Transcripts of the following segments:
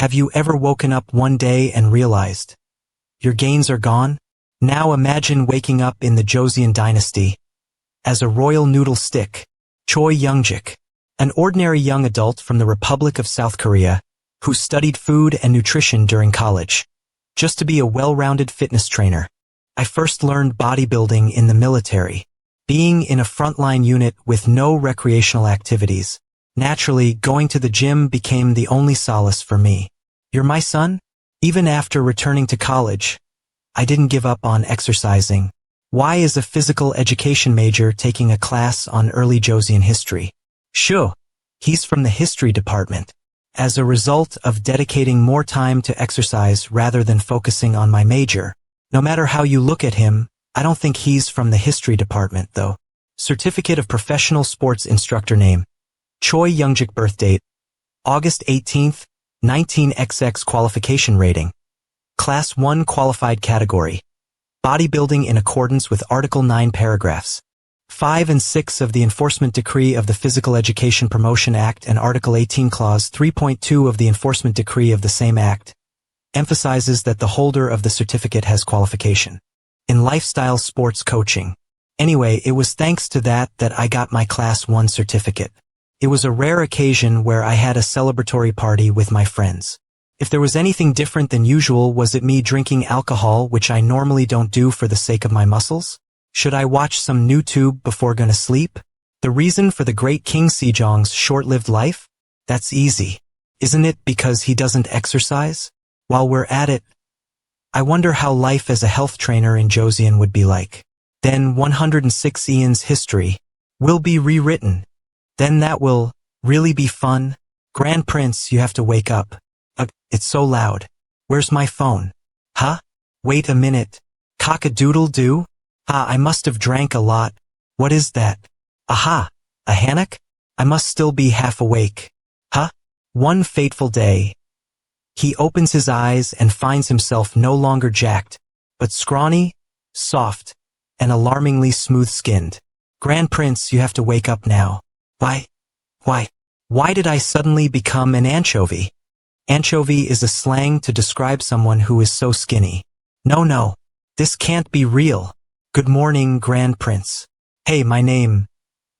Have you ever woken up one day and realized your gains are gone? Now imagine waking up in the Joseon dynasty as a royal noodle stick, Choi Young-jik, an ordinary young adult from the Republic of South Korea who studied food and nutrition during college, just to be a well-rounded fitness trainer. I first learned bodybuilding in the military, being in a frontline unit with no recreational activities. Naturally, going to the gym became the only solace for me. You're my son? Even after returning to college, I didn't give up on exercising. Why is a physical education major taking a class on early Joseon history? Sure, he's from the history department. As a result of dedicating more time to exercise rather than focusing on my major, no matter how you look at him, I don't think he's from the history department though. Certificate of Professional Sports Instructor name, Choi Young-jik. Birth date, August 18th, 19XX. Qualification rating, Class 1 qualified category, bodybuilding in accordance with Article 9 paragraphs 5 and 6 of the Enforcement Decree of the Physical Education Promotion Act and Article 18 Clause 3.2 of the Enforcement Decree of the same Act, emphasizes that the holder of the certificate has qualification in lifestyle sports coaching. Anyway, it was thanks to that I got my Class 1 certificate. It was a rare occasion where I had a celebratory party with my friends. If there was anything different than usual, was it me drinking alcohol, which I normally don't do for the sake of my muscles? Should I watch some new tube before gonna sleep? The reason for the great King Sejong's short-lived life? That's easy. Isn't it because he doesn't exercise? While we're at it, I wonder how life as a health trainer in Joseon would be like. Then 106 Ian's history will be rewritten. Then that will really be fun. Grand Prince, you have to wake up. It's so loud. Where's my phone? Huh? Wait a minute. Cock-a-doodle-doo? I must have drank a lot. What is that? Aha! A hammock? I must still be half awake. Huh? One fateful day, he opens his eyes and finds himself no longer jacked, but scrawny, soft, and alarmingly smooth-skinned. Grand Prince, you have to wake up now. Why did I suddenly become an anchovy? Anchovy is a slang to describe someone who is so skinny. No, this can't be real. Good morning, Grand Prince. Hey, my name.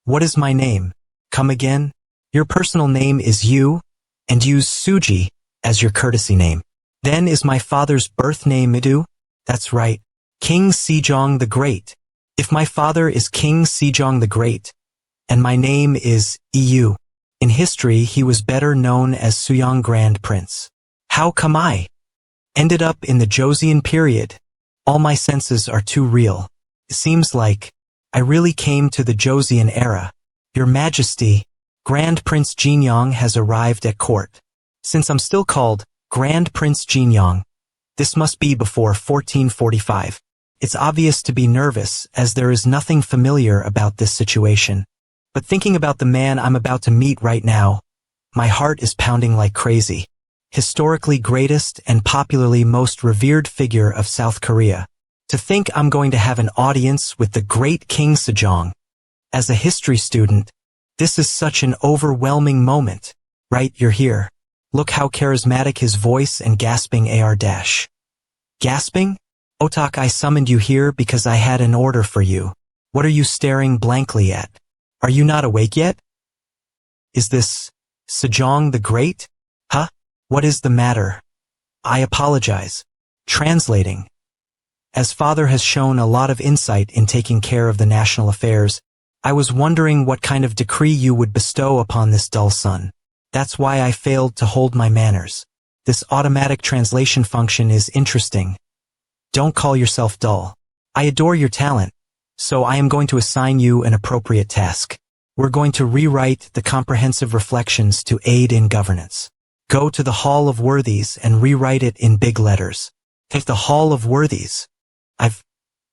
What is my name? Come again? Your personal name is Yu, and use Suji as your courtesy name. Then is my father's birth name Midu? That's right. King Sejong the Great. If my father is King Sejong the Great, and my name is Yu, in history he was better known as Suyong Grand Prince. How come I ended up in the Joseon period? All my senses are too real. It seems like I really came to the Joseon era. Your Majesty, Grand Prince Jinyoung has arrived at court. Since I'm still called Grand Prince Jinyoung, this must be before 1445. It's obvious to be nervous as there is nothing familiar about this situation. But thinking about the man I'm about to meet right now, my heart is pounding like crazy. Historically greatest and popularly most revered figure of South Korea. To think I'm going to have an audience with the great King Sejong. As a history student, this is such an overwhelming moment. Right, you're here. Look how charismatic his voice and gasping AR dash. Gasping? Otak, I summoned you here because I had an order for you. What are you staring blankly at? Are you not awake yet? Is this Sejong the Great? Huh? What is the matter? I apologize. Translating. As father has shown a lot of insight in taking care of the national affairs, I was wondering what kind of decree you would bestow upon this dull son. That's why I failed to hold my manners. This automatic translation function is interesting. Don't call yourself dull. I adore your talent, so I am going to assign you an appropriate task. We're going to rewrite the comprehensive reflections to aid in governance. Go to the Hall of Worthies and rewrite it in big letters. Take the Hall of Worthies.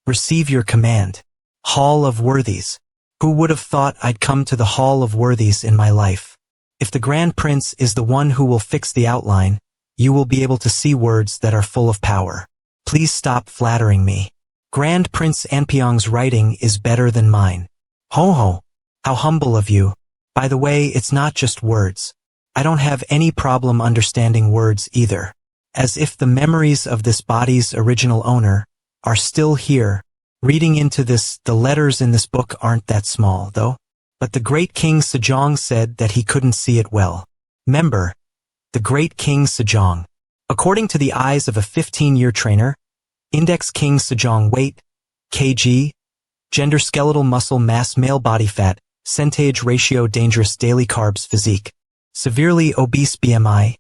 Receive your command. Hall of Worthies. Who would have thought I'd come to the Hall of Worthies in my life? If the Grand Prince is the one who will fix the outline, you will be able to see words that are full of power. Please stop flattering me. Grand Prince Anpyeong's writing is better than mine. Ho ho. How humble of you. By the way, it's not just words. I don't have any problem understanding words either. As if the memories of this body's original owner are still here. Reading into this, the letters in this book aren't that small, though. But the great King Sejong said that he couldn't see it well. Member, the great King Sejong. According to the eyes of a 15-year trainer, Index King Sejong weight, kg, gender skeletal muscle mass male body fat, percentage ratio dangerous daily carbs physique, severely obese BMI,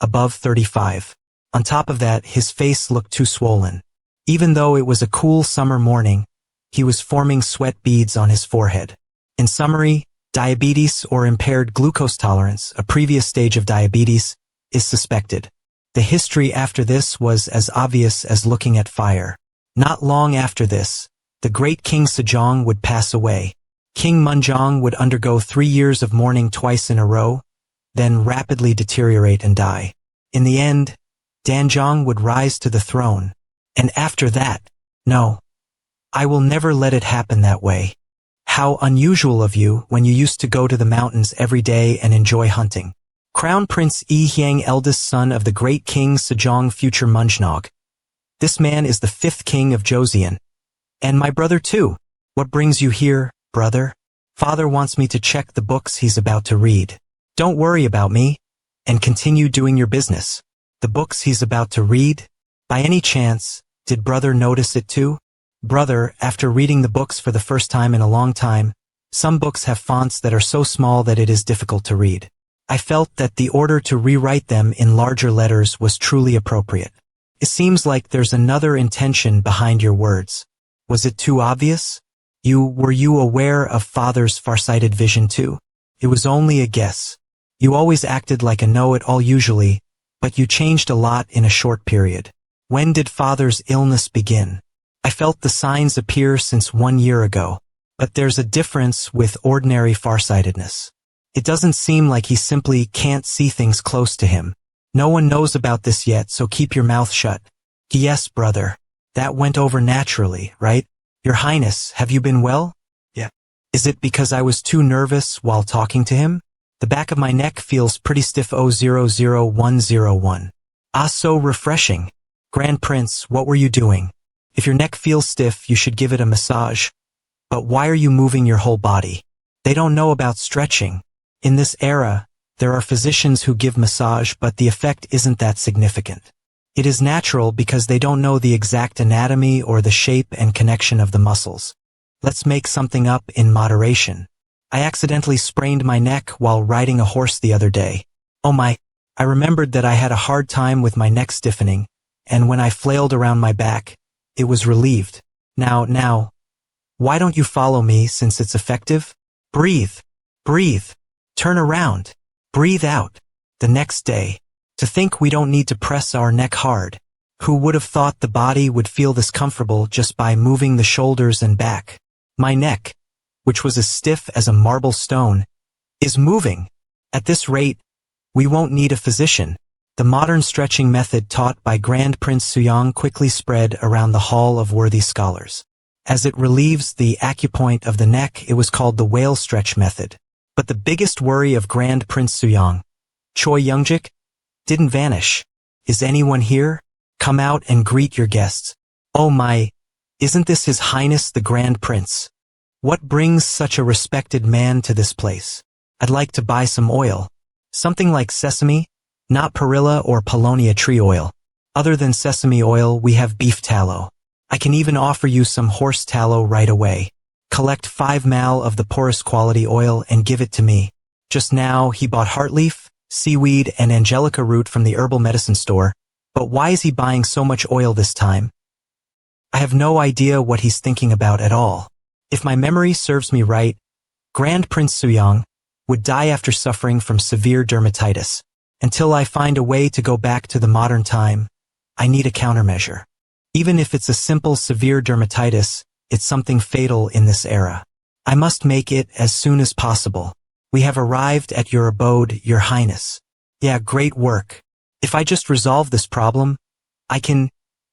above 35. On top of that, his face looked too swollen. Even though it was a cool summer morning, he was forming sweat beads on his forehead. In summary, diabetes or impaired glucose tolerance, a previous stage of diabetes, is suspected. The history after this was as obvious as looking at fire. Not long after this, the great King Sejong would pass away. King Munjong would undergo 3 years of mourning twice in a row, then rapidly deteriorate and die. In the end, Danjong would rise to the throne. And after that, no, I will never let it happen that way. How unusual of you when you used to go to the mountains every day and enjoy hunting. Crown Prince Yi Hyang, eldest son of the great King Sejong, future Munjnog. This man is the 5th king of Joseon. And my brother too. What brings you here, brother? Father wants me to check the books he's about to read. Don't worry about me, and continue doing your business. The books he's about to read? By any chance, did brother notice it too? Brother, after reading the books for the first time in a long time, some books have fonts that are so small that it is difficult to read. I felt that the order to rewrite them in larger letters was truly appropriate. It seems like there's another intention behind your words. Was it too obvious? Were you aware of father's farsighted vision too? It was only a guess. You always acted like a know-it-all usually, but you changed a lot in a short period. When did father's illness begin? I felt the signs appear since 1 year ago, but there's a difference with ordinary farsightedness. It doesn't seem like he simply can't see things close to him. No one knows about this yet, so keep your mouth shut. Yes, brother. That went over naturally, right? Your Highness, have you been well? Yeah. Is it because I was too nervous while talking to him? The back of my neck feels pretty stiff. 000101. Ah, so refreshing. Grand Prince, what were you doing? If your neck feels stiff, you should give it a massage. But why are you moving your whole body? They don't know about stretching. In this era, there are physicians who give massage, but the effect isn't that significant. It is natural because they don't know the exact anatomy or the shape and connection of the muscles. Let's make something up in moderation. I accidentally sprained my neck while riding a horse the other day. Oh my, I remembered that I had a hard time with my neck stiffening, and when I flailed around my back, it was relieved. Now, why don't you follow me since it's effective? Breathe. Turn around. Breathe out. The next day. To think we don't need to press our neck hard. Who would have thought the body would feel this comfortable just by moving the shoulders and back? My neck, which was as stiff as a marble stone, is moving. At this rate, we won't need a physician. The modern stretching method taught by Grand Prince Suyang quickly spread around the hall of worthy scholars. As it relieves the acupoint of the neck, it was called the whale stretch method. But the biggest worry of Grand Prince Suyang, Choi Youngjik, didn't vanish. Is anyone here? Come out and greet your guests. Oh my, isn't this His Highness the Grand Prince? What brings such a respected man to this place? I'd like to buy some oil. Something like sesame, not perilla or paulownia tree oil. Other than sesame oil, we have beef tallow. I can even offer you some horse tallow right away. Collect 5 mal of the poorest quality oil and give it to me. Just now, he bought heartleaf, seaweed, and angelica root from the herbal medicine store. But why is he buying so much oil this time? I have no idea what he's thinking about at all. If my memory serves me right, Grand Prince Suyang would die after suffering from severe dermatitis. Until I find a way to go back to the modern time, I need a countermeasure. Even if it's a simple severe dermatitis, it's something fatal in this era. I must make it as soon as possible. We have arrived at your abode, Your Highness. Yeah, great work. If I just resolve this problem, I can...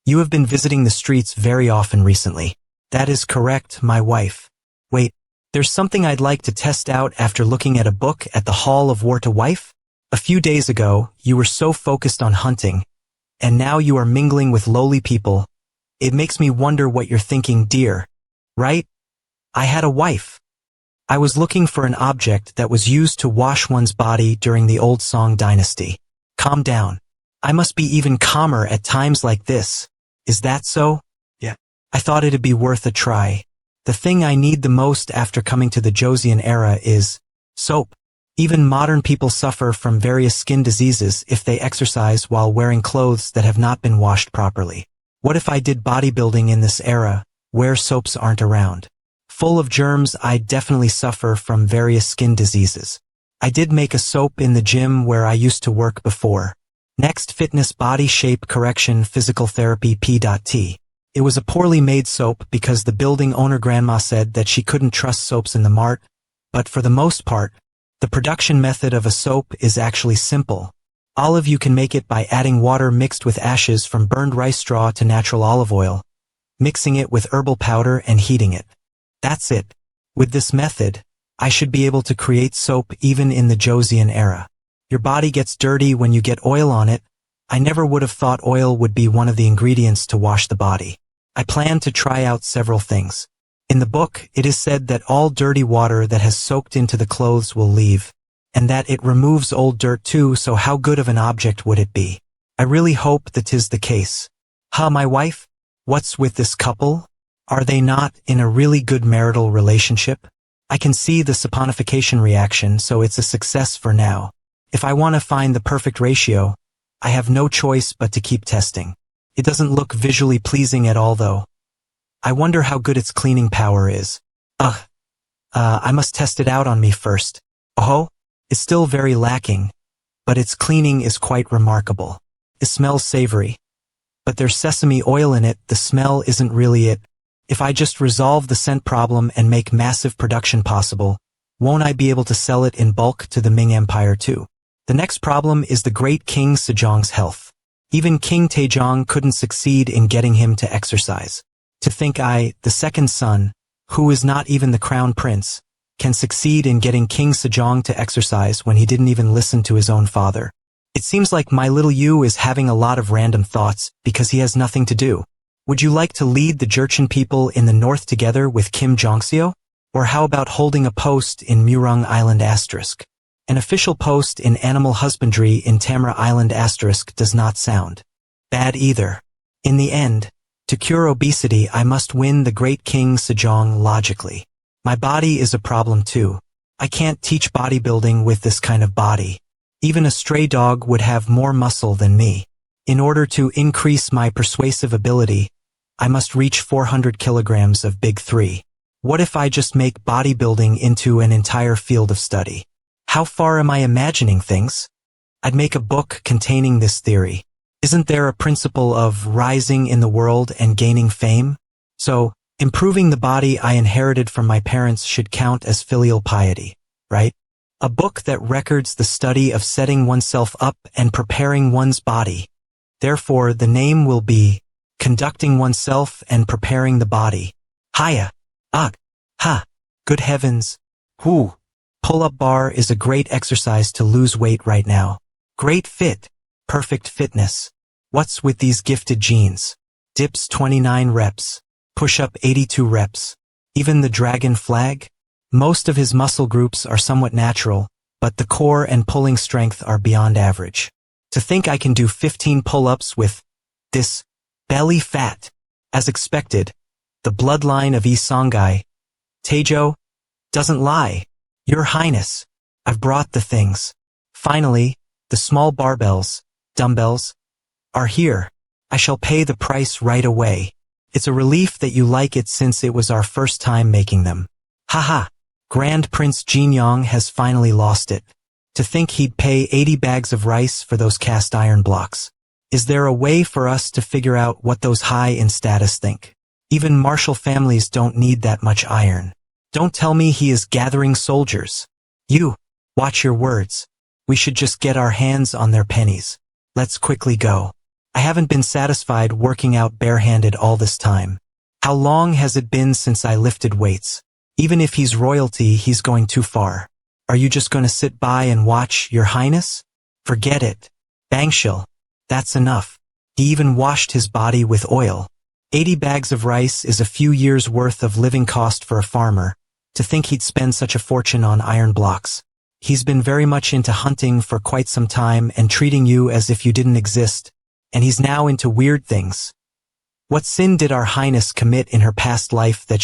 You have been visiting the streets very often recently. That is correct, my wife. Wait, there's something I'd like to test out after looking at a book at the Hall of War to Wife? A few days ago, you were so focused on hunting, and now you are mingling with lowly people. It makes me wonder what you're thinking, dear. Right? I had a wife. I was looking for an object that was used to wash one's body during the old Song dynasty. Calm down. I must be even calmer at times like this. Is that so? Yeah. I thought it'd be worth a try. The thing I need the most after coming to the Joseon era is soap. Even modern people suffer from various skin diseases if they exercise while wearing clothes that have not been washed properly. What if I did bodybuilding in this era, where soaps aren't around? Full of germs, I'd definitely suffer from various skin diseases. I did make a soap in the gym where I used to work before. Next, fitness body shape correction physical therapy P.T. It was a poorly made soap because the building owner grandma said that she couldn't trust soaps in the mart, but for the most part, the production method of a soap is actually simple. All of you can make it by adding water mixed with ashes from burned rice straw to natural olive oil, mixing it with herbal powder and heating it. That's it. With this method, I should be able to create soap even in the Joseon era. Your body gets dirty when you get oil on it. I never would have thought oil would be one of the ingredients to wash the body. I plan to try out several things. In the book, it is said that all dirty water that has soaked into the clothes will leave, and that it removes old dirt too, so how good of an object would it be? I really hope that 'tis the case. My wife? What's with this couple? Are they not in a really good marital relationship? I can see the saponification reaction, so it's a success for now. If I want to find the perfect ratio, I have no choice but to keep testing. It doesn't look visually pleasing at all though. I wonder how good its cleaning power is. I must test it out on me first. Oh, it's still very lacking, but its cleaning is quite remarkable. It smells savory. But there's sesame oil in it, the smell isn't really it. If I just resolve the scent problem and make massive production possible, won't I be able to sell it in bulk to the Ming Empire too? The next problem is the great King Sejong's health. Even King Taejong couldn't succeed in getting him to exercise. To think I, the second son, who is not even the crown prince, can succeed in getting King Sejong to exercise when he didn't even listen to his own father. It seems like my little Yu is having a lot of random thoughts because he has nothing to do. Would you like to lead the Jurchen people in the north together with Kim Jong-seo? Or how about holding a post in Murung Island *? An official post in animal husbandry in Tamra Island * does not sound bad either. In the end, to cure obesity I must win the great King Sejong logically. My body is a problem too. I can't teach bodybuilding with this kind of body. Even a stray dog would have more muscle than me. In order to increase my persuasive ability, I must reach 400 kilograms of Big 3. What if I just make bodybuilding into an entire field of study? How far am I imagining things? I'd make a book containing this theory. Isn't there a principle of rising in the world and gaining fame? So, improving the body I inherited from my parents should count as filial piety, right? A book that records the study of setting oneself up and preparing one's body. Therefore, the name will be Conducting Oneself and Preparing the Body. Hiya. Ugh. Ha. Good heavens. Whoo. Pull-up bar is a great exercise to lose weight right now. Great fit. Perfect fitness. What's with these gifted genes? Dips 29 reps. Push-up 82 reps. Even the dragon flag? Most of his muscle groups are somewhat natural, but the core and pulling strength are beyond average. To think I can do 15 pull-ups with this belly fat. As expected, the bloodline of Isekai, Taejo, doesn't lie. Your Highness, I've brought the things. Finally, the small barbells, dumbbells, are here. I shall pay the price right away. It's a relief that you like it since it was our first time making them. Haha, Grand Prince Jinyoung has finally lost it. To think he'd pay 80 bags of rice for those cast iron blocks. Is there a way for us to figure out what those high in status think? Even martial families don't need that much iron. Don't tell me he is gathering soldiers. You, watch your words. We should just get our hands on their pennies. Let's quickly go. I haven't been satisfied working out barehanded all this time. How long has it been since I lifted weights? Even if he's royalty, he's going too far. Are you just going to sit by and watch, Your Highness? Forget it. Bangshil. That's enough. He even washed his body with oil. 80 bags of rice is a few years' worth of living cost for a farmer. To think he'd spend such a fortune on iron blocks. He's been very much into hunting for quite some time and treating you as if you didn't exist, and he's now into weird things. What sin did Our Highness commit in her past life that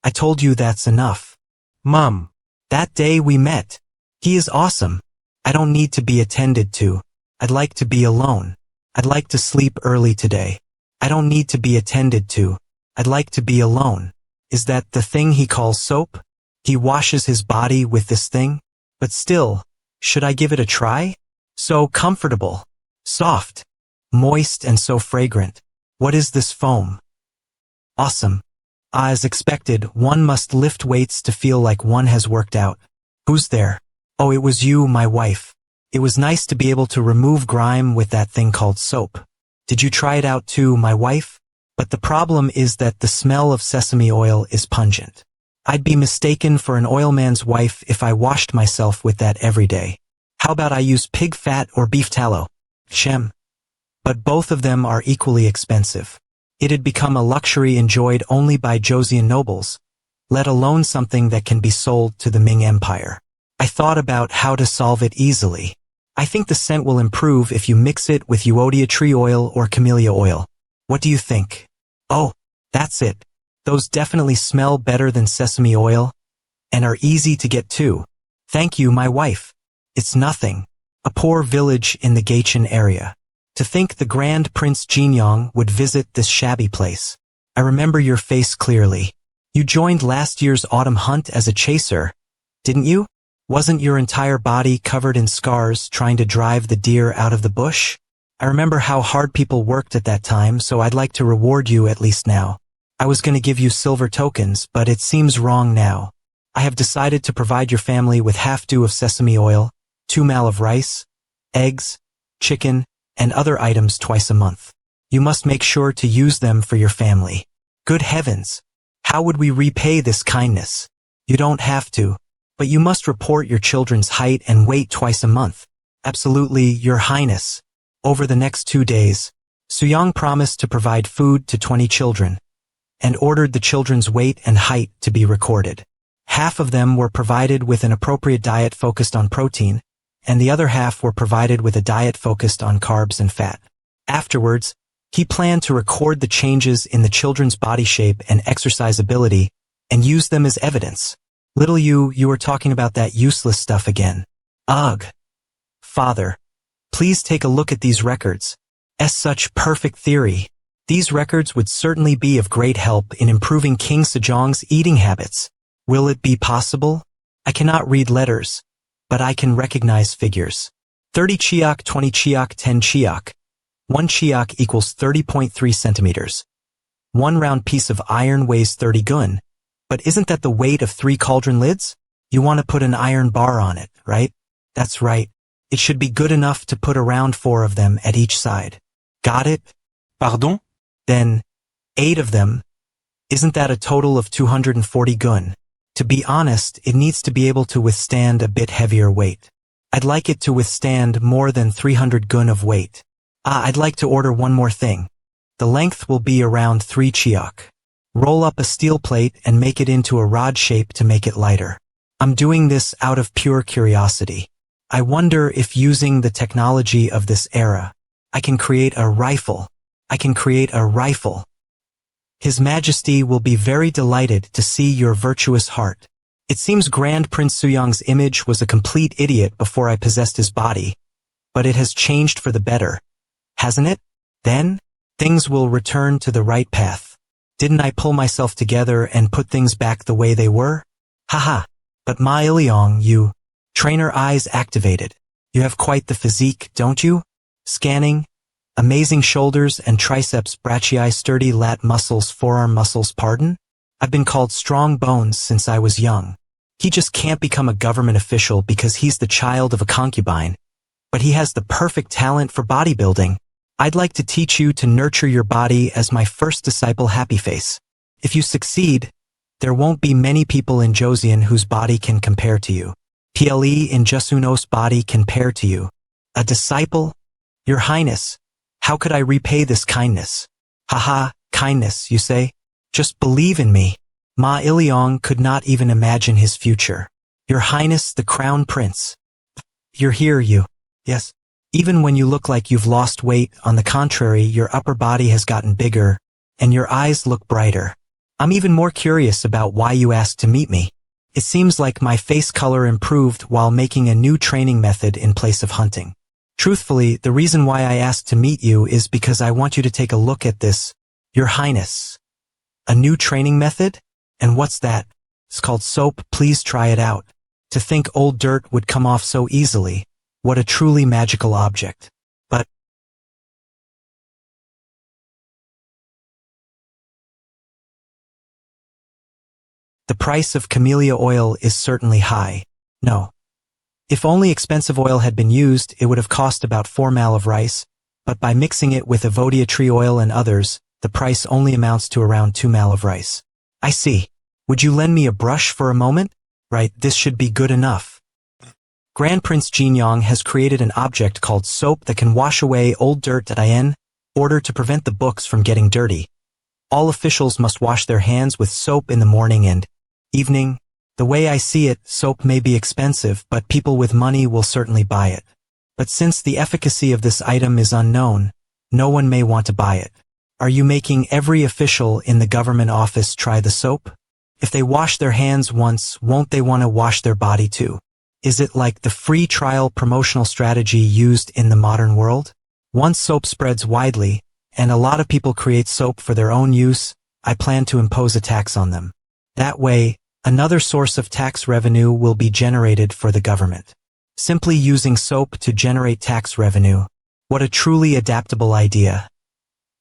I told you that's enough. Mom. That day we met. He is awesome. I don't need to be attended to. I'd like to be alone. I'd like to sleep early today. I don't need to be attended to. I'd like to be alone. Is that the thing he calls soap? He washes his body with this thing? But still, should I give it a try? So comfortable. Soft. Moist and so fragrant. What is this foam? Awesome. As expected, one must lift weights to feel like one has worked out. Who's there? Oh, it was you, my wife. It was nice to be able to remove grime with that thing called soap. Did you try it out too, my wife? But the problem is that the smell of sesame oil is pungent. I'd be mistaken for an oilman's wife if I washed myself with that every day. How about I use pig fat or beef tallow? Shem. But both of them are equally expensive. It had become a luxury enjoyed only by Joseon nobles, let alone something that can be sold to the Ming Empire. I thought about how to solve it easily. I think the scent will improve if you mix it with Euodia tree oil or camellia oil. What do you think? Oh, that's it. Those definitely smell better than sesame oil, and are easy to get too. Thank you, my wife. It's nothing. A poor village in the Gaichin area. To think the Grand Prince Jinyong would visit this shabby place. I remember your face clearly. You joined last year's autumn hunt as a chaser, didn't you? Wasn't your entire body covered in scars trying to drive the deer out of the bush? I remember how hard people worked at that time, so I'd like to reward you at least now. I was going to give you silver tokens, but it seems wrong now. I have decided to provide your family with half due of sesame oil, 2 mal of rice, eggs, chicken, and other items twice a month. You must make sure to use them for your family. Good heavens! How would we repay this kindness? You don't have to, but you must report your children's height and weight twice a month. Absolutely, Your Highness. Over the next 2 days, Suyang promised to provide food to 20 children, and ordered the children's weight and height to be recorded. Half of them were provided with an appropriate diet focused on protein, and the other half were provided with a diet focused on carbs and fat. Afterwards, he planned to record the changes in the children's body shape and exercise ability, and use them as evidence. Little you were talking about that useless stuff again. Ugh. Father, please take a look at these records. Such perfect theory. These records would certainly be of great help in improving King Sejong's eating habits. Will it be possible? I cannot read letters, but I can recognize figures. 30 chiak, 20 chiak, 10 chiak. 1 chiak equals 30.3 centimeters. 1 round piece of iron weighs 30 gun. But isn't that the weight of 3 cauldron lids? You want to put an iron bar on it, right? That's right. It should be good enough to put around 4 of them at each side. Got it? Pardon? Then, 8 of them. Isn't that a total of 240 gun? To be honest, it needs to be able to withstand a bit heavier weight. I'd like it to withstand more than 300 gun of weight. I'd like to order one more thing. The length will be around 3 chiak. Roll up a steel plate and make it into a rod shape to make it lighter. I'm doing this out of pure curiosity. I wonder if using the technology of this era, I can create a rifle. His Majesty will be very delighted to see your virtuous heart. It seems Grand Prince Suyang's image was a complete idiot before I possessed his body, but it has changed for the better, hasn't it? Then, things will return to the right path. Didn't I pull myself together and put things back the way they were? Haha, but Ma Ileong, you, trainer eyes activated. You have quite the physique, don't you? Scanning. Amazing shoulders and triceps, brachii, sturdy lat muscles, forearm muscles, pardon? I've been called strong bones since I was young. He just can't become a government official because he's the child of a concubine. But he has the perfect talent for bodybuilding. I'd like to teach you to nurture your body as my first disciple, Happy Face. If you succeed, there won't be many people in Joseon whose body can compare to you. PLE in Jasuno's body compare to you. A disciple? Your Highness, how could I repay this kindness? Haha, kindness, you say? Just believe in me. Ma Iliong could not even imagine his future. Your Highness the Crown Prince. You're here, you. Yes. Even when you look like you've lost weight, on the contrary, your upper body has gotten bigger, and your eyes look brighter. I'm even more curious about why you asked to meet me. It seems like my face color improved while making a new training method in place of hunting. Truthfully, the reason why I asked to meet you is because I want you to take a look at this, Your Highness. A new training method? And what's that? It's called soap. Please try it out. To think old dirt would come off so easily. What a truly magical object. But the price of camellia oil is certainly high. No. If only expensive oil had been used, it would have cost about 4 mal of rice, but by mixing it with avodia tree oil and others, the price only amounts to around 2 mal of rice. I see. Would you lend me a brush for a moment? Right, this should be good enough. Grand Prince Jinyong has created an object called soap that can wash away old dirt in order to prevent the books from getting dirty. All officials must wash their hands with soap in the morning and evening. The way I see it, soap may be expensive, but people with money will certainly buy it. But since the efficacy of this item is unknown, no one may want to buy it. Are you making every official in the government office try the soap? If they wash their hands once, won't they want to wash their body too? Is it like the free trial promotional strategy used in the modern world? Once soap spreads widely, and a lot of people create soap for their own use, I plan to impose a tax on them. That way, another source of tax revenue will be generated for the government. Simply using soap to generate tax revenue. What a truly adaptable idea.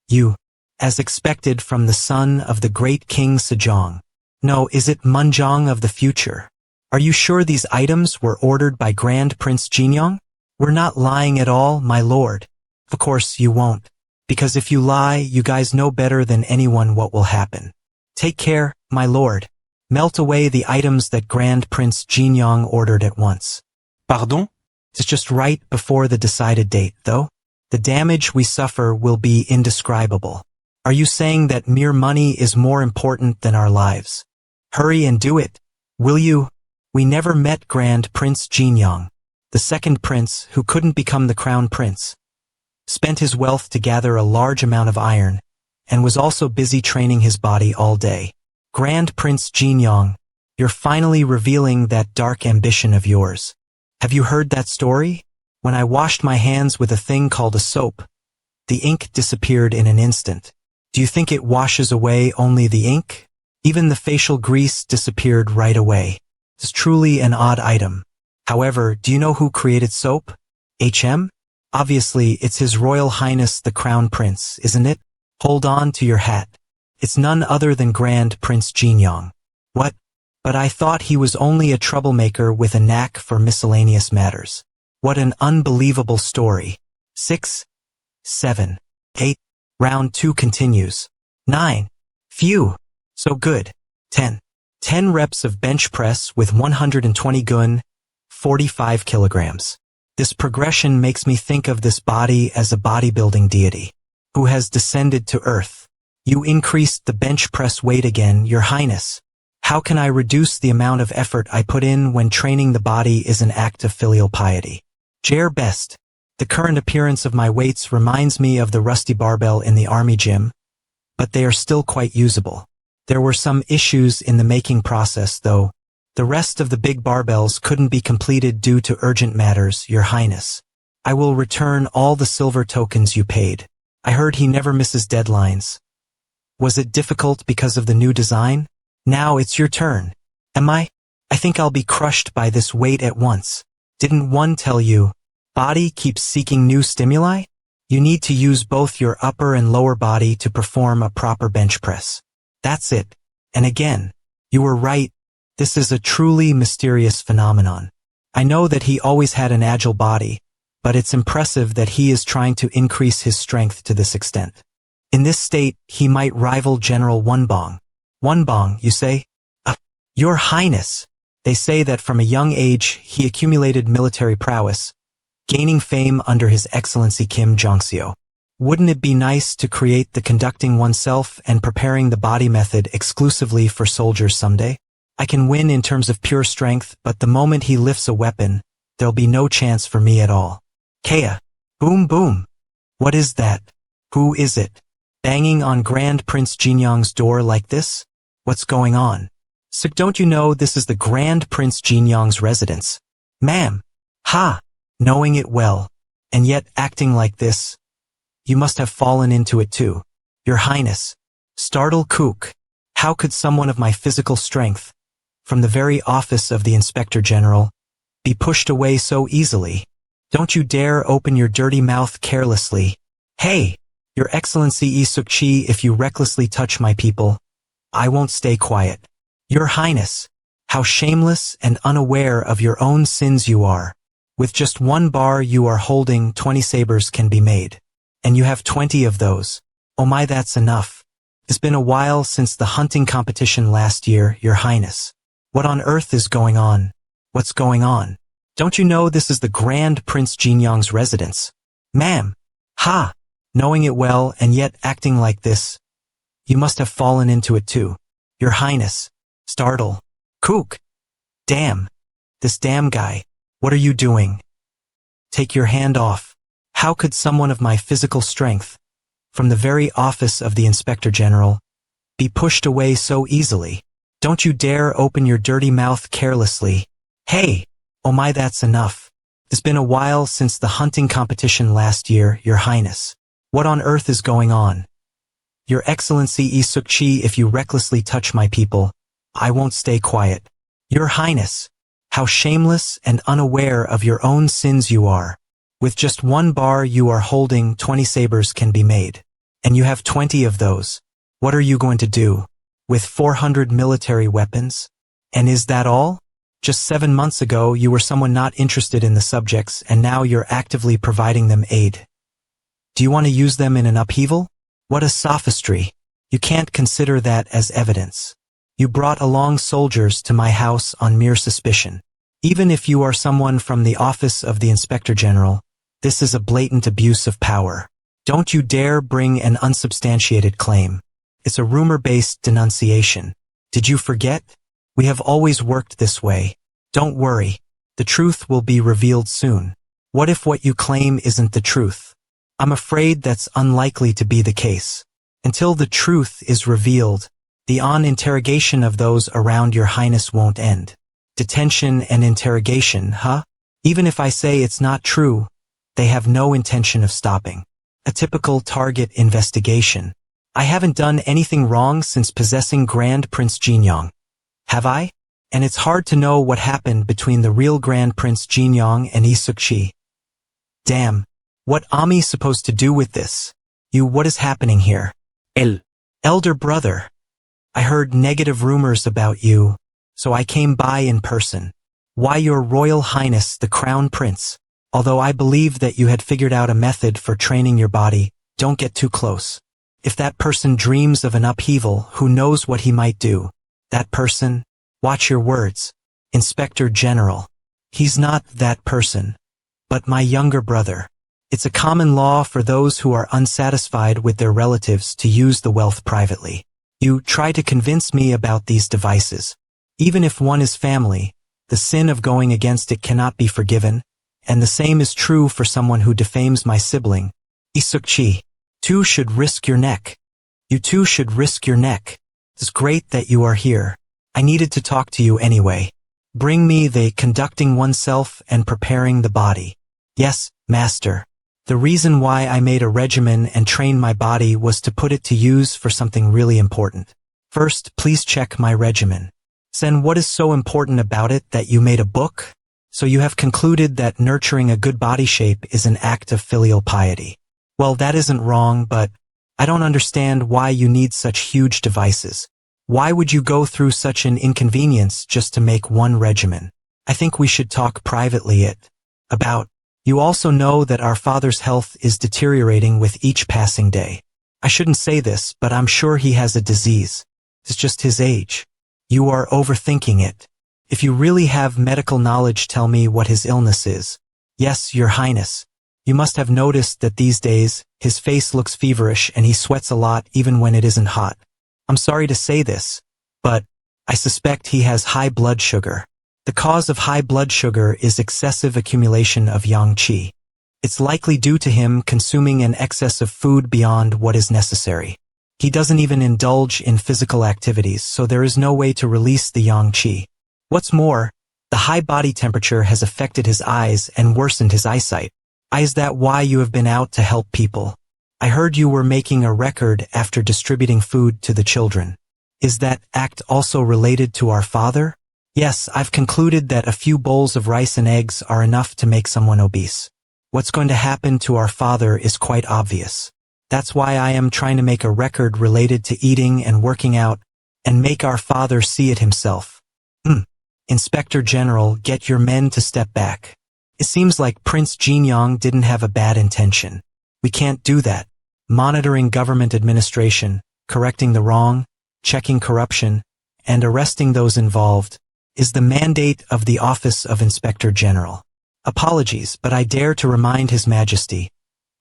You, as expected from the son of the great King Sejong. No, is it Munjong of the future? Are you sure these items were ordered by Grand Prince Jinyong? We're not lying at all, my lord. Of course you won't. Because if you lie, you guys know better than anyone what will happen. Take care, my lord. Melt away the items that Grand Prince Jinyong ordered at once. Pardon? It's just right before the decided date, though. The damage we suffer will be indescribable. Are you saying that mere money is more important than our lives? Hurry and do it, will you? We never met Grand Prince Jinyong, the second prince who couldn't become the crown prince. Spent his wealth to gather a large amount of iron, and was also busy training his body all day. Grand Prince Jinyong, you're finally revealing that dark ambition of yours. Have you heard that story? When I washed my hands with a thing called a soap, the ink disappeared in an instant. Do you think it washes away only the ink? Even the facial grease disappeared right away. It's truly an odd item. However, do you know who created soap? HM? Obviously, it's His Royal Highness the Crown Prince, isn't it? Hold on to your hat. It's none other than Grand Prince Jinyong. What? But I thought he was only a troublemaker with a knack for miscellaneous matters. What an unbelievable story. 6, 7, 8. Round 2 continues. 9. Phew. So good. 10. 10 reps of bench press with 120 gun, 45 kilograms. This progression makes me think of this body as a bodybuilding deity who has descended to earth. You increased the bench press weight again, Your Highness. How can I reduce the amount of effort I put in when training the body is an act of filial piety? Jer best. The current appearance of my weights reminds me of the rusty barbell in the army gym, but they are still quite usable. There were some issues in the making process, though. The rest of the big barbells couldn't be completed due to urgent matters, Your Highness. I will return all the silver tokens you paid. I heard he never misses deadlines. Was it difficult because of the new design? Now it's your turn. Am I? I think I'll be crushed by this weight at once. Didn't one tell you, body keeps seeking new stimuli? You need to use both your upper and lower body to perform a proper bench press. That's it. And again, you were right. This is a truly mysterious phenomenon. I know that he always had an agile body, but it's impressive that he is trying to increase his strength to this extent. In this state, he might rival General Wunbong. Wunbong, you say? Your Highness. They say that from a young age he accumulated military prowess, gaining fame under His Excellency Kim Jong-seo. Wouldn't it be nice to create the conducting oneself and preparing the body method exclusively for soldiers someday? I can win in terms of pure strength, but the moment he lifts a weapon, there'll be no chance for me at all. Kea. Boom boom. What is that? Who is it? Banging on Grand Prince Jinyong's door like this? What's going on? So don't you know this is the Grand Prince Jinyong's residence? Ma'am. Ha! Knowing it well, and yet acting like this. You must have fallen into it too. Your Highness. Startle Kook. How could someone of my physical strength, from the very office of the Inspector General, be pushed away so easily? Don't you dare open your dirty mouth carelessly. Hey, Your Excellency Isukchi, if you recklessly touch my people, I won't stay quiet. Your Highness, how shameless and unaware of your own sins you are. With just one bar you are holding 20 sabers can be made. And you have 20 of those. Oh my, that's enough. It's been a while since the hunting competition last year, Your Highness. What on earth is going on? What's going on? Don't you know this is the Grand Prince Jinyong's residence? Ma'am. Ha! Knowing it well and yet acting like this. You must have fallen into it too. Your Highness. Startle. Kook. Damn. This damn guy. What are you doing? Take your hand off. How could someone of my physical strength, from the very office of the Inspector General, be pushed away so easily? Don't you dare open your dirty mouth carelessly. Hey! Oh my, that's enough. It's been a while since the hunting competition last year, Your Highness. What on earth is going on? Your Excellency Isukchi, if you recklessly touch my people, I won't stay quiet. Your Highness, how shameless and unaware of your own sins you are. With just one bar you are holding 20 sabers can be made. And you have 20 of those. What are you going to do? With 400 military weapons? And is that all? Just 7 months ago you were someone not interested in the subjects and now you're actively providing them aid. Do you want to use them in an upheaval? What a sophistry. You can't consider that as evidence. You brought along soldiers to my house on mere suspicion. Even if you are someone from the office of the Inspector General, this is a blatant abuse of power. Don't you dare bring an unsubstantiated claim. It's a rumor-based denunciation. Did you forget? We have always worked this way. Don't worry. The truth will be revealed soon. What if what you claim isn't the truth? I'm afraid that's unlikely to be the case. Until the truth is revealed, the interrogation of those around Your Highness won't end. Detention and interrogation, huh? Even if I say it's not true, they have no intention of stopping. A typical target investigation. I haven't done anything wrong since possessing Grand Prince Jinyong. Have I? And it's hard to know what happened between the real Grand Prince Jinyong and Isukchi. Damn. What Ami supposed to do with this? What is happening here? Elder brother. I heard negative rumors about you, so I came by in person. Why, Your Royal Highness the Crown Prince. Although I believe that you had figured out a method for training your body, don't get too close. If that person dreams of an upheaval, who knows what he might do? That person? Watch your words. Inspector General. He's not that person, but my younger brother. It's a common law for those who are unsatisfied with their relatives to use the wealth privately. You try to convince me about these devices. Even if one is family, the sin of going against it cannot be forgiven, and the same is true for someone who defames my sibling. Isukchi, too should risk your neck. You too should risk your neck. It's great that you are here. I needed to talk to you anyway. Bring me the conducting oneself and preparing the body. Yes, master. The reason why I made a regimen and trained my body was to put it to use for something really important. First, please check my regimen. Then what is so important about it that you made a book? So you have concluded that nurturing a good body shape is an act of filial piety. Well, that isn't wrong, but I don't understand why you need such huge devices. Why would you go through such an inconvenience just to make one regimen? I think we should talk privately about. You also know that our father's health is deteriorating with each passing day. I shouldn't say this, but I'm sure he has a disease. It's just his age. You are overthinking it. If you really have medical knowledge, tell me what his illness is. Yes, Your Highness. You must have noticed that these days, his face looks feverish and he sweats a lot even when it isn't hot. I'm sorry to say this, but I suspect he has high blood sugar. The cause of high blood sugar is excessive accumulation of yang qi. It's likely due to him consuming an excess of food beyond what is necessary. He doesn't even indulge in physical activities, so there is no way to release the yang qi. What's more, the high body temperature has affected his eyes and worsened his eyesight. Is that why you have been out to help people? I heard you were making a record after distributing food to the children. Is that act also related to our father? Yes, I've concluded that a few bowls of rice and eggs are enough to make someone obese. What's going to happen to our father is quite obvious. That's why I am trying to make a record related to eating and working out, and make our father see it himself. Inspector General, get your men to step back. It seems like Prince Jinyoung didn't have a bad intention. We can't do that. Monitoring government administration, correcting the wrong, checking corruption, and arresting those involved is the mandate of the Office of Inspector General. Apologies, but I dare to remind His Majesty,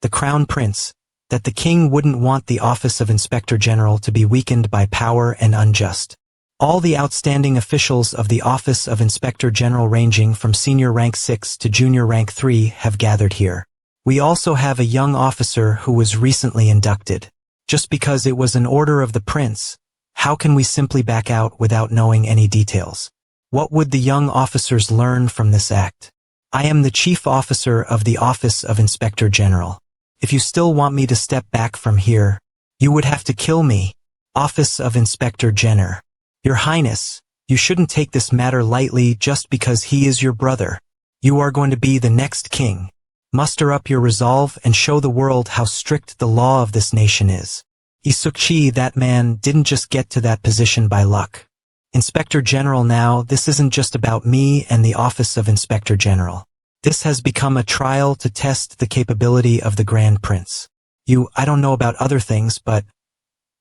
the Crown Prince, that the King wouldn't want the Office of Inspector General to be weakened by power and unjust. All the outstanding officials of the Office of Inspector General ranging from senior rank 6 to junior rank 3 have gathered here. We also have a young officer who was recently inducted. Just because it was an order of the prince, how can we simply back out without knowing any details? What would the young officers learn from this act? I am the chief officer of the Office of Inspector General. If you still want me to step back from here, you would have to kill me. Office of Inspector General. Your Highness, you shouldn't take this matter lightly just because he is your brother. You are going to be the next king. Muster up your resolve and show the world how strict the law of this nation is. Isukchi, that man, didn't just get to that position by luck. Inspector General, now, this isn't just about me and the Office of Inspector General. This has become a trial to test the capability of the Grand Prince. I don't know about other things, but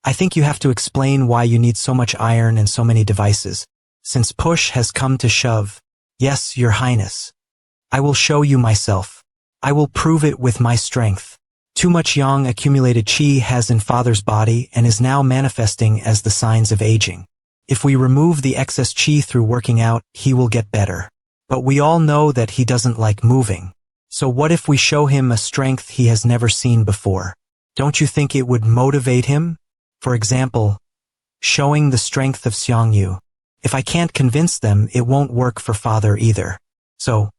I think you have to explain why you need so much iron and so many devices. Since push has come to shove, yes, Your Highness. I will show you myself. I will prove it with my strength. Too much yang accumulated qi has in father's body and is now manifesting as the signs of aging. If we remove the excess qi through working out, he will get better. But we all know that he doesn't like moving. So what if we show him a strength he has never seen before? Don't you think it would motivate him? For example, showing the strength of Xiangyu. If I can't convince them, it won't work for father either. So,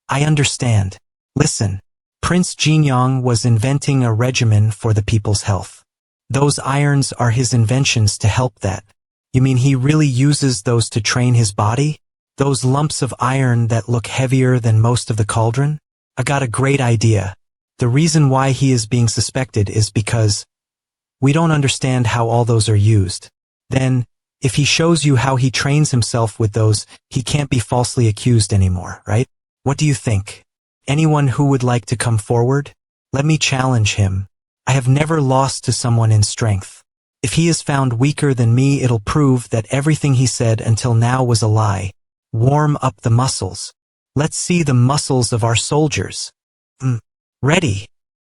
I understand. Listen, Prince Jinyoung was inventing a regimen for the people's health. Those irons are his inventions to help that. You mean he really uses those to train his body? Those lumps of iron that look heavier than most of the cauldron? I got a great idea. The reason why he is being suspected is because we don't understand how all those are used. Then, if he shows you how he trains himself with those, he can't be falsely accused anymore, right? What do you think? Anyone who would like to come forward? Let me challenge him. I have never lost to someone in strength. If he is found weaker than me, it'll prove that everything he said until now was a lie. Warm up the muscles. Let's see the muscles of our soldiers. Ready.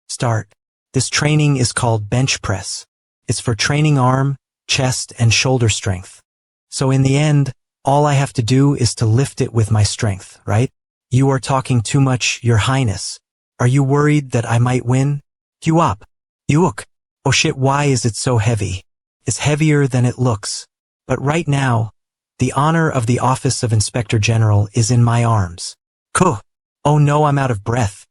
Start. This training is called bench press. It's for training arm, chest, and shoulder strength. So in the end, all I have to do is to lift it with my strength, right? You are talking too much, Your Highness. Are you worried that I might win? Yup. Yuk. Oh shit, why is it so heavy? It's heavier than it looks. But right now, the honor of the Office of Inspector General is in my arms. Kuh. Oh no, I'm out of breath.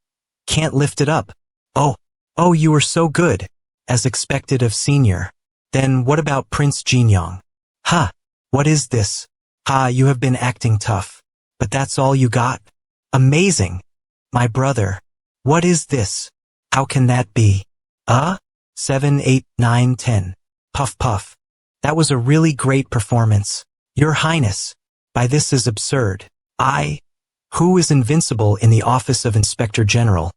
Can't lift it up. Oh, you were so good, as expected of senior. Then what about Prince Jinyoung? Ha, what is this? Ha, you have been acting tough. But that's all you got? Amazing. My brother. What is this? How can that be? 7, 8, 9, 10. Puff puff. That was a really great performance. Your Highness. By this is absurd. Who is invincible in the Office of Inspector General?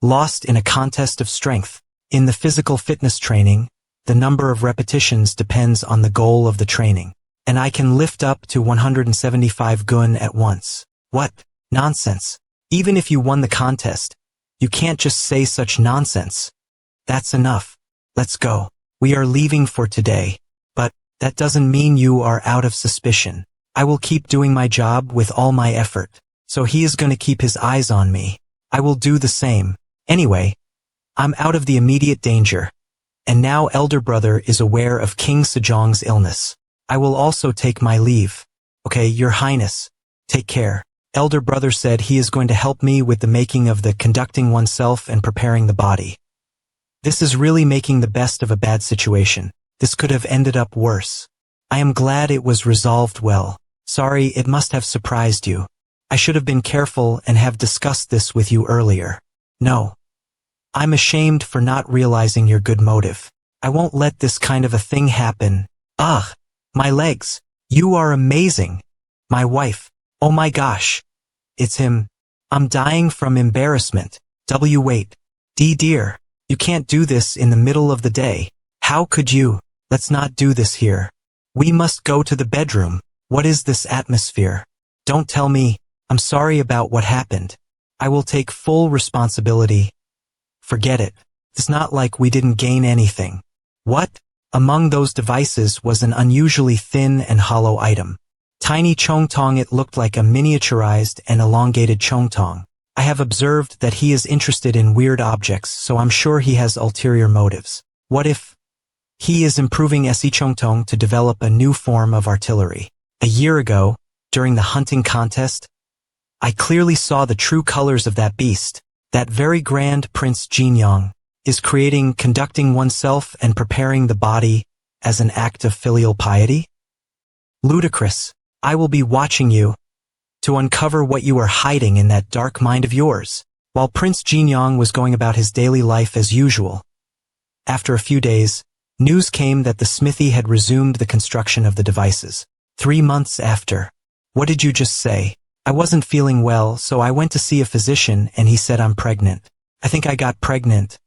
Lost in a contest of strength. In the physical fitness training, the number of repetitions depends on the goal of the training. And I can lift up to 175 gun at once. What? Nonsense. Even if you won the contest, you can't just say such nonsense. That's enough. Let's go. We are leaving for today. But that doesn't mean you are out of suspicion. I will keep doing my job with all my effort. So he is going to keep his eyes on me. I will do the same. Anyway, I'm out of the immediate danger. And now elder brother is aware of King Sejong's illness. I will also take my leave. Okay, Your Highness. Take care. Elder brother said he is going to help me with the making of the conducting oneself and preparing the body. This is really making the best of a bad situation. This could have ended up worse. I am glad it was resolved well. Sorry, it must have surprised you. I should have been careful and have discussed this with you earlier. No. I'm ashamed for not realizing your good motive. I won't let this kind of a thing happen. Ugh, my legs. You are amazing. My wife. Oh my gosh. It's him. I'm dying from embarrassment. Wait. Dear. You can't do this in the middle of the day. How could you? Let's not do this here. We must go to the bedroom. What is this atmosphere? Don't tell me. I'm sorry about what happened. I will take full responsibility. Forget it. It's not like we didn't gain anything. What? Among those devices was an unusually thin and hollow item. Tiny Chongtong. It looked like a miniaturized and elongated Chongtong. I have observed that he is interested in weird objects, so I'm sure he has ulterior motives. What if he is improving SE Chongtong to develop a new form of artillery? A year ago, during the hunting contest, I clearly saw the true colors of that beast. That very grand Prince Jinyong is creating, conducting oneself and preparing the body as an act of filial piety? Ludicrous. I will be watching you to uncover what you are hiding in that dark mind of yours. While Prince Jinyong was going about his daily life as usual, after a few days, news came that the smithy had resumed the construction of the devices. 3 months after. What did you just say? I wasn't feeling well, so I went to see a physician and he said I'm pregnant. I think I got pregnant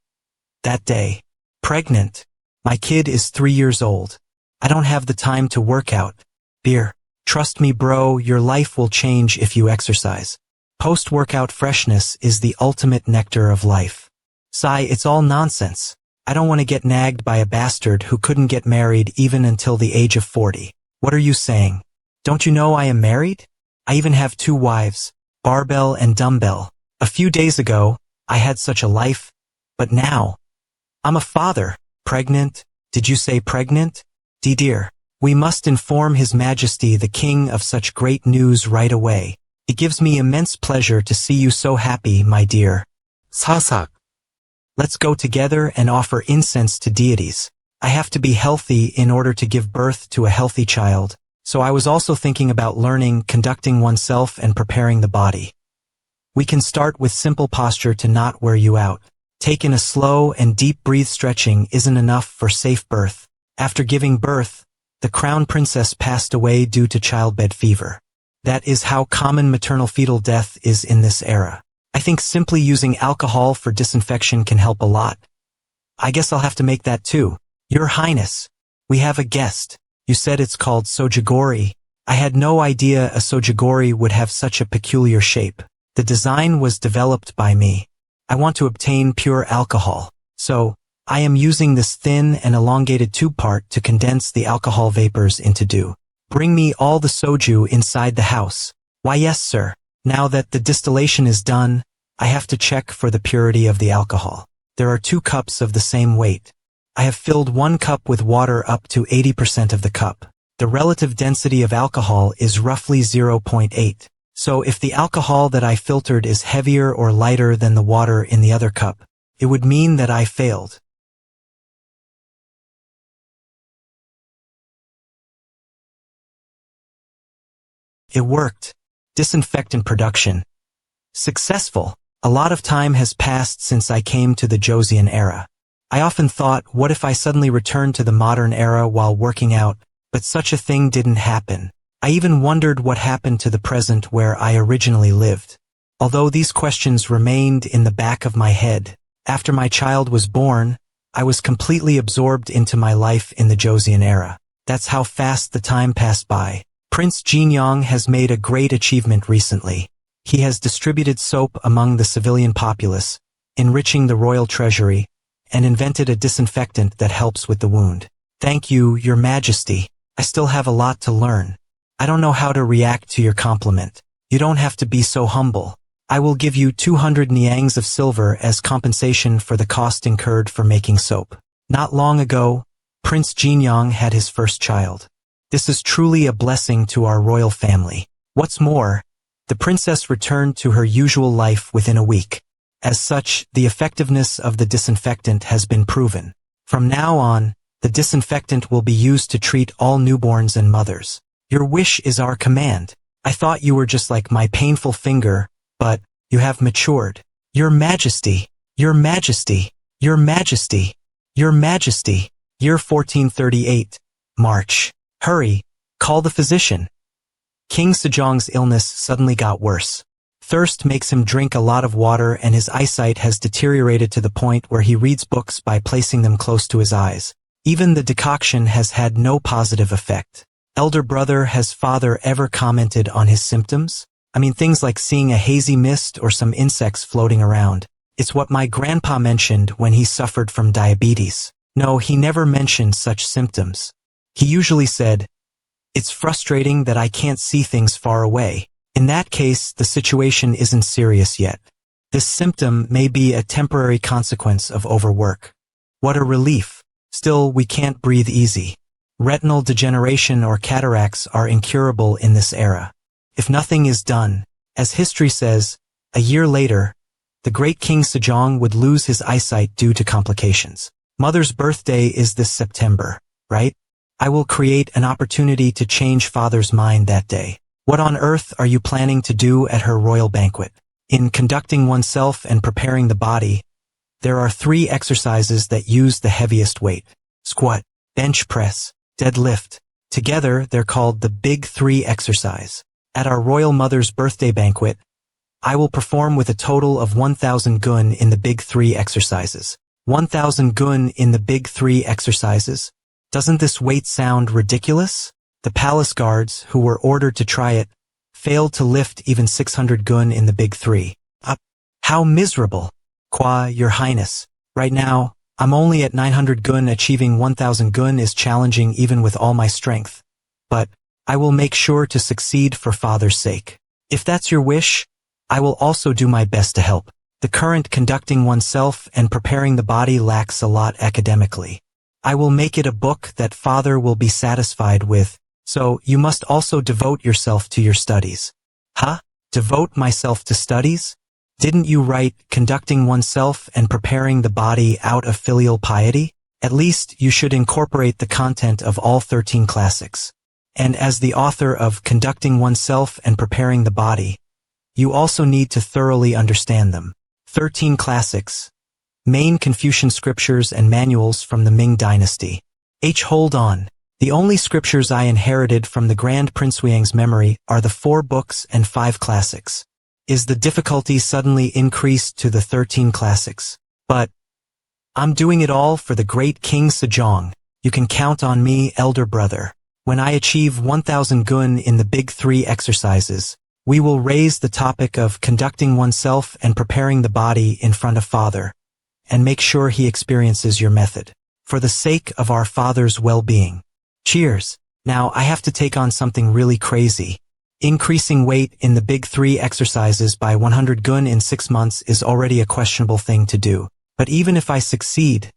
that day. Pregnant? My kid is 3 years old. I don't have the time to work out. Beer. Trust me, bro, your life will change if you exercise. Post-workout freshness is the ultimate nectar of life. Sigh, it's all nonsense. I don't want to get nagged by a bastard who couldn't get married even until the age of 40. What are you saying? Don't you know I am married? I even have 2 wives, Barbell and Dumbbell. A few days ago, I had such a life, but now, I'm a father. Pregnant? Did you say pregnant? Dear, we must inform His Majesty the King of such great news right away. It gives me immense pleasure to see you so happy, my dear. Sasak. Let's go together and offer incense to deities. I have to be healthy in order to give birth to a healthy child. So I was also thinking about learning, conducting oneself and preparing the body. We can start with simple posture to not wear you out. Take in a slow and deep breath. Stretching isn't enough for safe birth. After giving birth, the crown princess passed away due to childbed fever. That is how common maternal fetal death is in this era. I think simply using alcohol for disinfection can help a lot. I guess I'll have to make that too. Your Highness, we have a guest. You said it's called sojigori. I had no idea a sojigori would have such a peculiar shape. The design was developed by me. I want to obtain pure alcohol. So, I am using this thin and elongated tube part to condense the alcohol vapors into dew. Bring me all the soju inside the house. Why yes, sir. Now that the distillation is done, I have to check for the purity of the alcohol. There are 2 cups of the same weight. I have filled 1 cup with water up to 80% of the cup. The relative density of alcohol is roughly 0.8. So if the alcohol that I filtered is heavier or lighter than the water in the other cup, it would mean that I failed. It worked. Disinfectant production. Successful. A lot of time has passed since I came to the Joseon era. I often thought, what if I suddenly returned to the modern era while working out, but such a thing didn't happen. I even wondered what happened to the present where I originally lived. Although these questions remained in the back of my head, after my child was born, I was completely absorbed into my life in the Joseon era. That's how fast the time passed by. Prince Jinyong has made a great achievement recently. He has distributed soap among the civilian populace, enriching the royal treasury, and invented a disinfectant that helps with the wound. Thank you, Your Majesty. I still have a lot to learn. I don't know how to react to your compliment. You don't have to be so humble. I will give you 200 niangs of silver as compensation for the cost incurred for making soap. Not long ago, Prince Jinyang had his first child. This is truly a blessing to our royal family. What's more, the princess returned to her usual life within a week. As such, the effectiveness of the disinfectant has been proven. From now on, the disinfectant will be used to treat all newborns and mothers. Your wish is our command. I thought you were just like my painful finger, but you have matured. Your Majesty, Your Majesty, Your Majesty, Your Majesty. Year 1438, March. Hurry, call the physician. King Sejong's illness suddenly got worse. Thirst makes him drink a lot of water and his eyesight has deteriorated to the point where he reads books by placing them close to his eyes. Even the decoction has had no positive effect. Elder brother, has father ever commented on his symptoms? I mean things like seeing a hazy mist or some insects floating around. It's what my grandpa mentioned when he suffered from diabetes. No, he never mentioned such symptoms. He usually said, "It's frustrating that I can't see things far away." In that case, the situation isn't serious yet. This symptom may be a temporary consequence of overwork. What a relief. Still, we can't breathe easy. Retinal degeneration or cataracts are incurable in this era. If nothing is done, as history says, a year later, the great King Sejong would lose his eyesight due to complications. Mother's birthday is this September, right? I will create an opportunity to change father's mind that day. What on earth are you planning to do at her royal banquet? In conducting oneself and preparing the body, there are 3 exercises that use the heaviest weight: squat, bench press, deadlift. Together, they're called the Big 3 exercise. At our royal mother's birthday banquet, I will perform with a total of 1,000 gun in the Big 3 exercises. 1,000 gun in the Big 3 exercises? Doesn't this weight sound ridiculous? The palace guards, who were ordered to try it, failed to lift even 600 gun in the Big 3. How miserable! Your Highness. Right now, I'm only at 900 gun. Achieving 1,000 gun is challenging even with all my strength. But I will make sure to succeed for father's sake. If that's your wish, I will also do my best to help. The current conducting oneself and preparing the body lacks a lot academically. I will make it a book that father will be satisfied with, so you must also devote yourself to your studies. Huh? Devote myself to studies? Didn't you write conducting oneself and preparing the body out of filial piety? At least you should incorporate the content of all 13 classics. And as the author of conducting oneself and preparing the body, you also need to thoroughly understand them. 13 classics. Main Confucian scriptures and manuals from the Ming dynasty. Hold on. The only scriptures I inherited from the Grand Prince Huang's memory are the 4 books and 5 classics. Is the difficulty suddenly increased to the 13 classics? But I'm doing it all for the great King Sejong. You can count on me, elder brother. When I achieve 1,000 gun in the Big 3 exercises, we will raise the topic of conducting oneself and preparing the body in front of father, and make sure he experiences your method. For the sake of our father's well-being. Cheers. Now I have to take on something really crazy. Increasing weight in the Big 3 exercises by 100 gun in 6 months is already a questionable thing to do. But even if I succeed,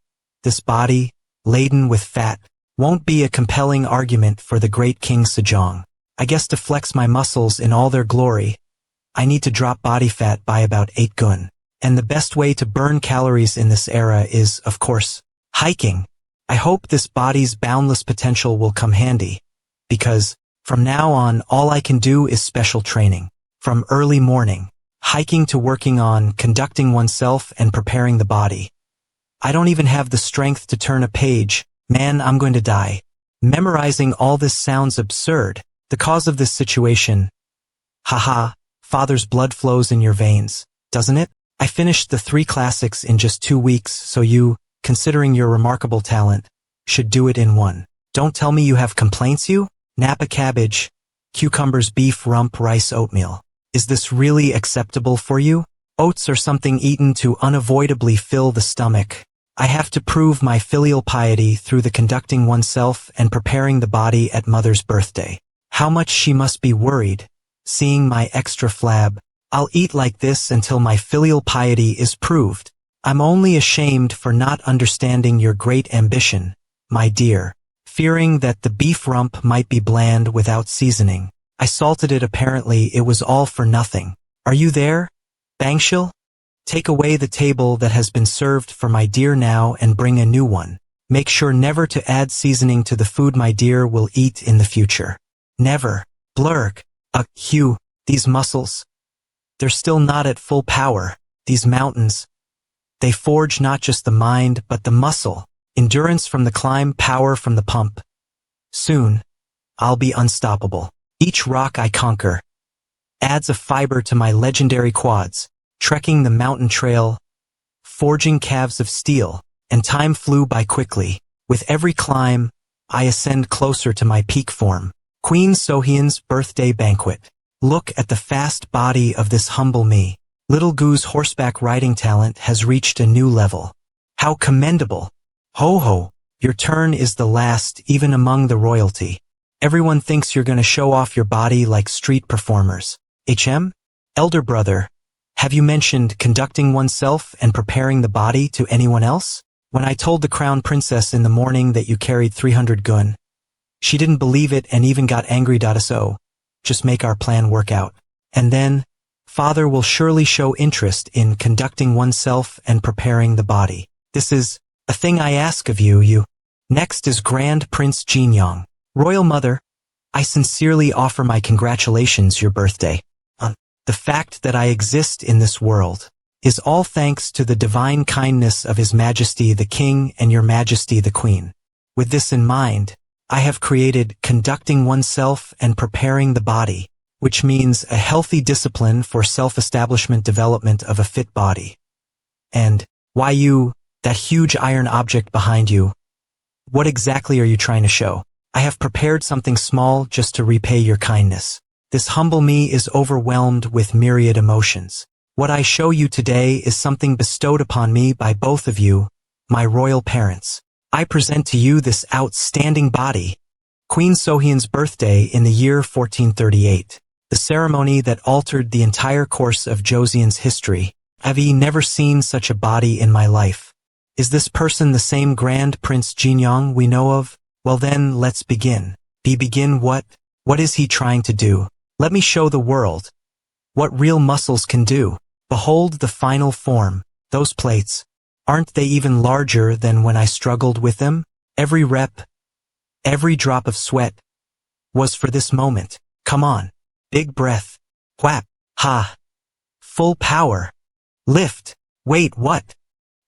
this body, laden with fat, won't be a compelling argument for the great King Sejong. I guess to flex my muscles in all their glory, I need to drop body fat by about 8 gun. And the best way to burn calories in this era is, of course, hiking. I hope this body's boundless potential will come handy, because from now on all I can do is special training. From early morning, hiking to working on conducting oneself and preparing the body. I don't even have the strength to turn a page. Man, I'm going to die. Memorizing all this sounds absurd. The cause of this situation. Haha, father's blood flows in your veins, doesn't it? I finished the 3 classics in just 2 weeks, so you, considering your remarkable talent, should do it in 1. Don't tell me you have complaints, you? Napa cabbage, cucumbers, beef rump, rice, oatmeal. Is this really acceptable for you? Oats are something eaten to unavoidably fill the stomach. I have to prove my filial piety through the conducting oneself and preparing the body at mother's birthday. How much she must be worried, seeing my extra flab. I'll eat like this until my filial piety is proved. I'm only ashamed for not understanding your great ambition, my dear. Fearing that the beef rump might be bland without seasoning, I salted it. Apparently it was all for nothing. Are you there, Bangshil? Take away the table that has been served for my dear now and bring a new one. Make sure never to add seasoning to the food my dear will eat in the future. Never. Blurg. Hugh, these muscles. They're still not at full power. These mountains. They forge not just the mind but the muscle. Endurance from the climb, power from the pump. Soon, I'll be unstoppable. Each rock I conquer adds a fiber to my legendary quads, trekking the mountain trail, forging calves of steel, and time flew by quickly. With every climb, I ascend closer to my peak form. Queen Sohyun's birthday banquet. Look at the fast body of this humble me. Little Goo's horseback riding talent has reached a new level. How commendable! Ho ho, your turn is the last even among the royalty. Everyone thinks you're gonna show off your body like street performers. Elder brother, have you mentioned conducting oneself and preparing the body to anyone else? When I told the crown princess in the morning that you carried 300 gun, she didn't believe it and even got angry. So, just make our plan work out. And then, father will surely show interest in conducting oneself and preparing the body. This is a thing I ask of you. Next is Grand Prince Jinyong. Royal Mother, I sincerely offer my congratulations your birthday. The fact that I exist in this world is all thanks to the divine kindness of His Majesty the King and Your Majesty the Queen. With this in mind, I have created conducting oneself and preparing the body, which means a healthy discipline for self-establishment development of a fit body. And, why you, that huge iron object behind you, what exactly are you trying to show? I have prepared something small just to repay your kindness. This humble me is overwhelmed with myriad emotions. What I show you today is something bestowed upon me by both of you, my royal parents. I present to you this outstanding body. Queen Sohyun's birthday in the year 1438. The ceremony that altered the entire course of Joseon's history. I've never seen such a body in my life. Is this person the same Grand Prince Jinyong we know of? Well then, let's begin. Begin what? What is he trying to do? Let me show the world what real muscles can do. Behold the final form. Those plates. Aren't they even larger than when I struggled with them? Every rep, every drop of sweat was for this moment. Come on. Big breath. Whap. Ha. Full power. Lift. Wait, what?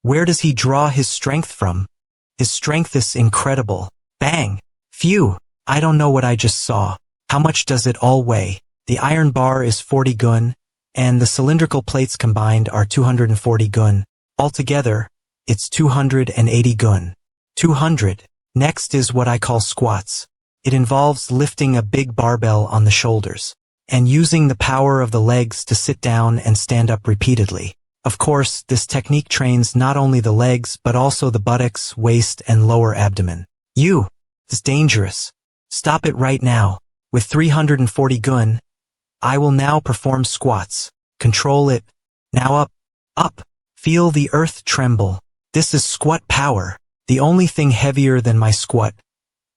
Where does he draw his strength from? His strength is incredible. Bang. Phew. I don't know what I just saw. How much does it all weigh? The iron bar is 40 gun, and the cylindrical plates combined are 240 gun. Altogether, it's 280 gun. 200. Next is what I call squats. It involves lifting a big barbell on the shoulders, and using the power of the legs to sit down and stand up repeatedly. Of course, this technique trains not only the legs but also the buttocks, waist, and lower abdomen. It's dangerous. Stop it right now. With 340 gun, I will now perform squats. Control it. Now up. Feel the earth tremble. This is squat power. The only thing heavier than my squat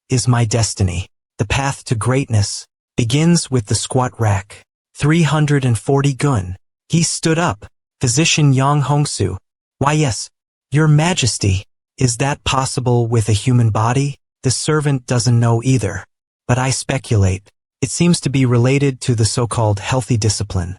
is my destiny. The path to greatness begins with the squat rack. 340 gun. He stood up. Physician Yang Hongsu. Why yes, Your Majesty. Is that possible with a human body? The servant doesn't know either. But I speculate. It seems to be related to the so-called healthy discipline.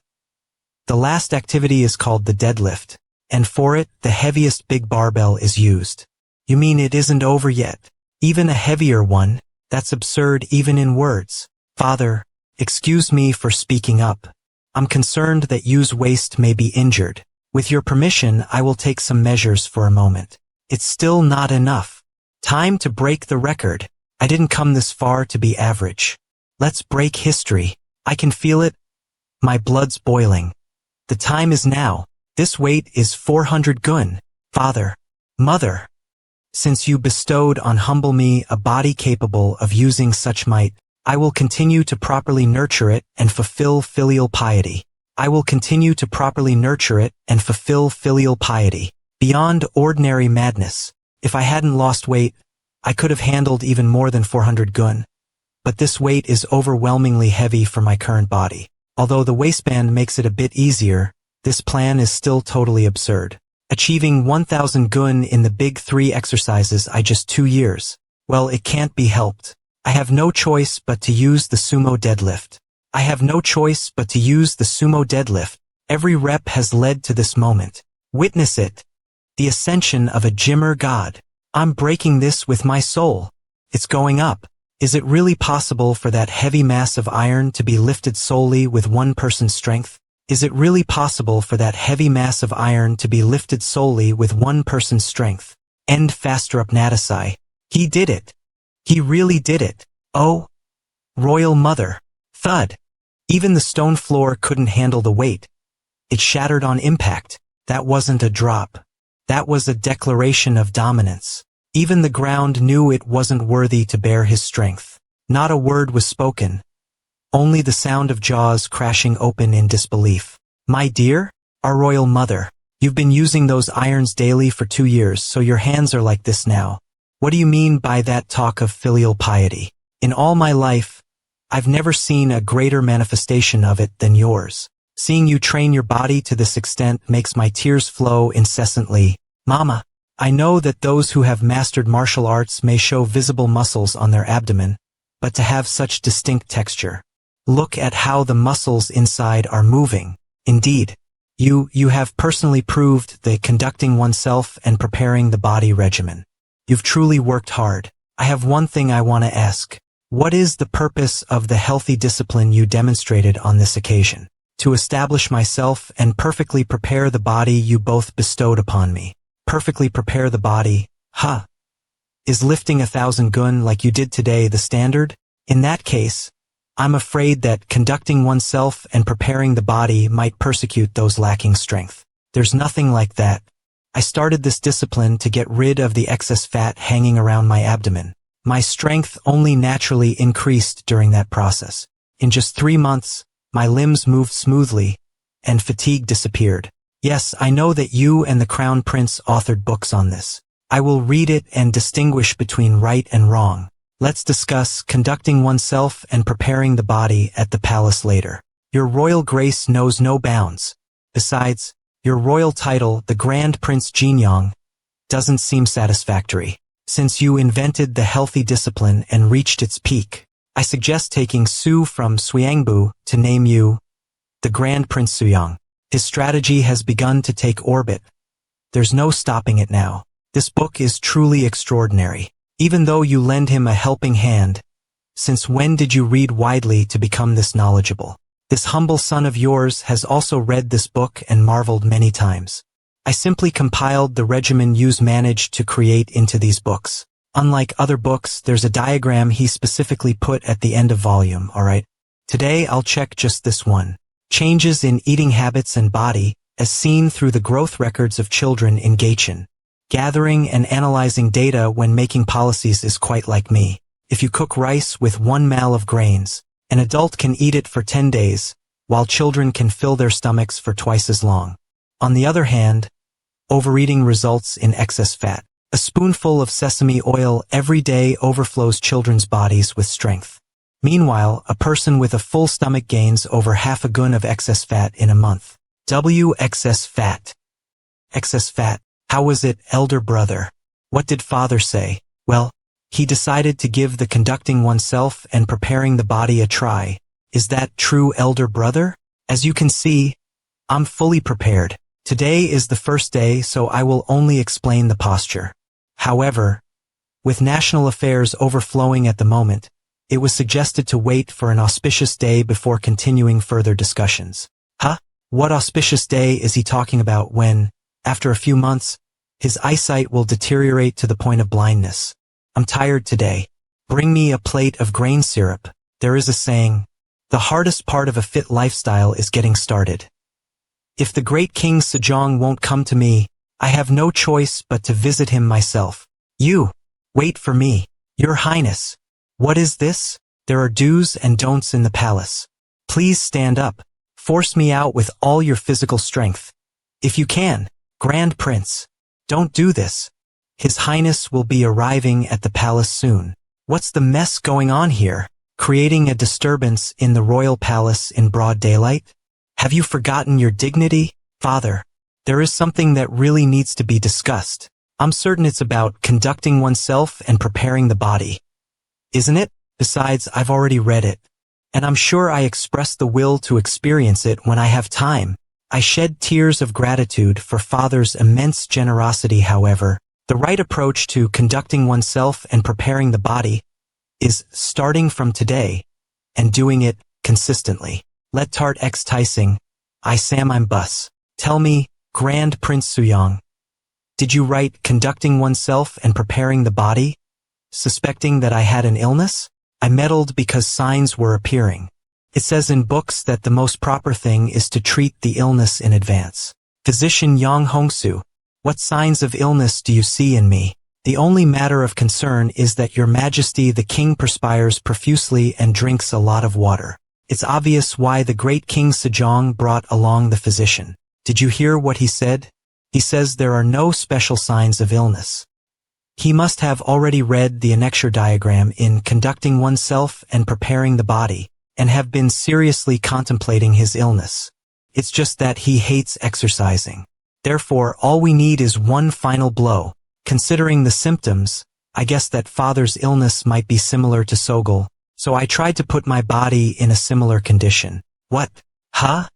The last activity is called the deadlift, and for it, the heaviest big barbell is used. You mean it isn't over yet? Even a heavier one? That's absurd even in words. Father, excuse me for speaking up. I'm concerned that you's waist may be injured. With your permission, I will take some measures for a moment. It's still not enough. Time to break the record. I didn't come this far to be average. Let's break history. I can feel it. My blood's boiling. The time is now. This weight is 400 gun. Father. Mother. Since you bestowed on humble me a body capable of using such might, I will continue to properly nurture it and fulfill filial piety. I will continue to properly nurture it and fulfill filial piety. Beyond ordinary madness. If I hadn't lost weight, I could have handled even more than 400 gun. But this weight is overwhelmingly heavy for my current body. Although the waistband makes it a bit easier, this plan is still totally absurd. Achieving 1000 gun in the big 3 exercises I just 2 years. Well, it can't be helped. I have no choice but to use the sumo deadlift. I have no choice but to use the sumo deadlift. Every rep has led to this moment. Witness it. The ascension of a gymmer god. I'm breaking this with my soul. It's going up. Is it really possible for that heavy mass of iron to be lifted solely with one person's strength? Is it really possible for that heavy mass of iron to be lifted solely with one person's strength? End faster up Natasai. He did it. He really did it. Oh, Royal Mother. Thud. Even the stone floor couldn't handle the weight. It shattered on impact. That wasn't a drop. That was a declaration of dominance. Even the ground knew it wasn't worthy to bear his strength. Not a word was spoken. Only the sound of jaws crashing open in disbelief. My dear, our Royal Mother, you've been using those irons daily for 2 years, so your hands are like this now. What do you mean by that talk of filial piety? In all my life, I've never seen a greater manifestation of it than yours. Seeing you train your body to this extent makes my tears flow incessantly. Mama, I know that those who have mastered martial arts may show visible muscles on their abdomen, but to have such distinct texture. Look at how the muscles inside are moving. Indeed, you have personally proved the conducting oneself and preparing the body regimen. You've truly worked hard. I have one thing I want to ask. What is the purpose of the healthy discipline you demonstrated on this occasion? To establish myself and perfectly prepare the body you both bestowed upon me. Perfectly prepare the body, huh? Is lifting 1000 gun like you did today the standard? In that case, I'm afraid that conducting oneself and preparing the body might persecute those lacking strength. There's nothing like that. I started this discipline to get rid of the excess fat hanging around my abdomen. My strength only naturally increased during that process. In just 3 months, my limbs moved smoothly, and fatigue disappeared. Yes, I know that you and the Crown Prince authored books on this. I will read it and distinguish between right and wrong. Let's discuss conducting oneself and preparing the body at the palace later. Your royal grace knows no bounds. Besides, your royal title, the Grand Prince Jinyong, doesn't seem satisfactory. Since you invented the healthy discipline and reached its peak, I suggest taking Su from Suiangbu to name you the Grand Prince Suyang. His strategy has begun to take orbit. There's no stopping it now. This book is truly extraordinary. Even though you lend him a helping hand, since when did you read widely to become this knowledgeable? This humble son of yours has also read this book and marveled many times. I simply compiled the regimen you've managed to create into these books. Unlike other books, there's a diagram he specifically put at the end of volume, alright? Today I'll check just this one. Changes in eating habits and body, as seen through the growth records of children in Gaichin. Gathering and analyzing data when making policies is quite like me. If you cook rice with 1 mal of grains, an adult can eat it for 10 days, while children can fill their stomachs for twice as long. On the other hand, overeating results in excess fat. A spoonful of sesame oil every day overflows children's bodies with strength. Meanwhile, a person with a full stomach gains over half a gun of excess fat in a month. Excess fat. Excess fat. How was it, elder brother? What did father say? Well, he decided to give the conducting oneself and preparing the body a try. Is that true, elder brother? As you can see, I'm fully prepared. Today is the first day, so I will only explain the posture. However, with national affairs overflowing at the moment, it was suggested to wait for an auspicious day before continuing further discussions. Huh? What auspicious day is he talking about when, after a few months, his eyesight will deteriorate to the point of blindness? I'm tired today. Bring me a plate of grain syrup. There is a saying, The hardest part of a fit lifestyle is getting started. If the great King Sejong won't come to me, I have no choice but to visit him myself. You, wait for me. Your Highness. What is this? There are do's and don'ts in the palace. Please stand up. Force me out with all your physical strength. If you can, Grand Prince. Don't do this. His Highness will be arriving at the palace soon. What's the mess going on here? Creating a disturbance in the royal palace in broad daylight? Have you forgotten your dignity? Father, there is something that really needs to be discussed. I'm certain it's about conducting oneself and preparing the body. Isn't it? Besides, I've already read it. And I'm sure I express the will to experience it when I have time. I shed tears of gratitude for Father's immense generosity. However, the right approach to conducting oneself and preparing the body is starting from today and doing it consistently. Let Tart X Tising. I Sam I'm Bus. Tell me, Grand Prince Suyong, did you write conducting oneself and preparing the body? Suspecting that I had an illness? I meddled because signs were appearing. It says in books that the most proper thing is to treat the illness in advance. Physician Yang Hongsu, what signs of illness do you see in me? The only matter of concern is that Your Majesty the King perspires profusely and drinks a lot of water. It's obvious why the great King Sejong brought along the physician. Did you hear what he said? He says there are no special signs of illness. He must have already read the annexure diagram in conducting oneself and preparing the body, and have been seriously contemplating his illness. It's just that he hates exercising. Therefore, all we need is one final blow. Considering the symptoms, I guess that Father's illness might be similar to Sogol, so I tried to put my body in a similar condition. What? Huh?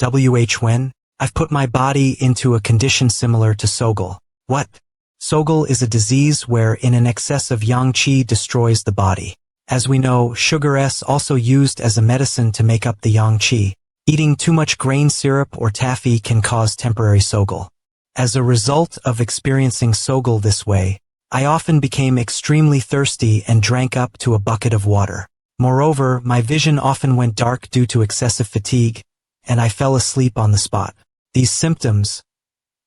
When? I've put my body into a condition similar to Sogol. What? Sogol is a disease wherein an excess of yang qi destroys the body. As we know, sugar is also used as a medicine to make up the yang qi. Eating too much grain syrup or taffy can cause temporary Sogol. As a result of experiencing Sogol this way, I often became extremely thirsty and drank up to a bucket of water. Moreover, my vision often went dark due to excessive fatigue, and I fell asleep on the spot. These symptoms,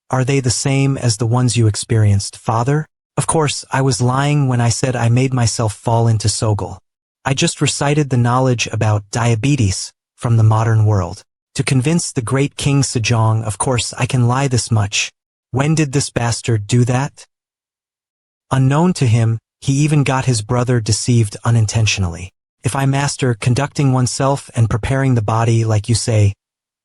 are they the same as the ones you experienced, Father? Of course, I was lying when I said I made myself fall into Sogol. I just recited the knowledge about diabetes from the modern world. To convince the great King Sejong, of course, I can lie this much. When did this bastard do that? Unknown to him, he even got his brother deceived unintentionally. If I master conducting oneself and preparing the body like you say,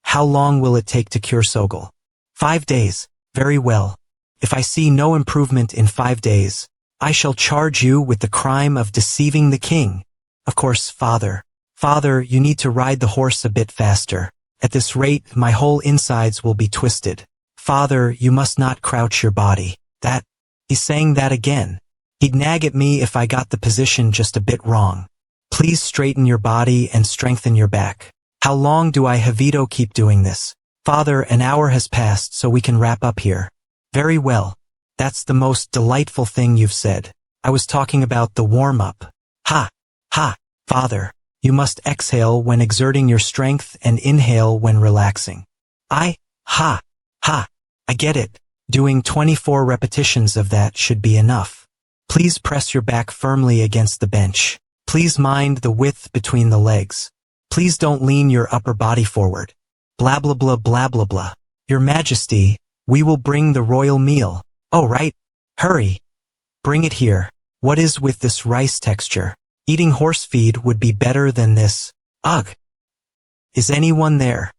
how long will it take to cure Sogol? 5 days. Very well. If I see no improvement in 5 days, I shall charge you with the crime of deceiving the king. Of course, Father. Father, you need to ride the horse a bit faster. At this rate, my whole insides will be twisted. Father, you must not crouch your body. That. He's saying that again. He'd nag at me if I got the position just a bit wrong. Please straighten your body and strengthen your back. How long do I Havito keep doing this? Father, an hour has passed, so we can wrap up here. Very well. That's the most delightful thing you've said. I was talking about the warm-up. Ha! Ha! Father, you must exhale when exerting your strength and inhale when relaxing. Ha! Ha! I get it. Doing 24 repetitions of that should be enough. Please press your back firmly against the bench. Please mind the width between the legs. Please don't lean your upper body forward. Blah blah blah blah blah blah. Your Majesty, we will bring the royal meal. Oh right. Hurry. Bring it here. What is with this rice texture? Eating horse feed would be better than this. Ugh. Is anyone there?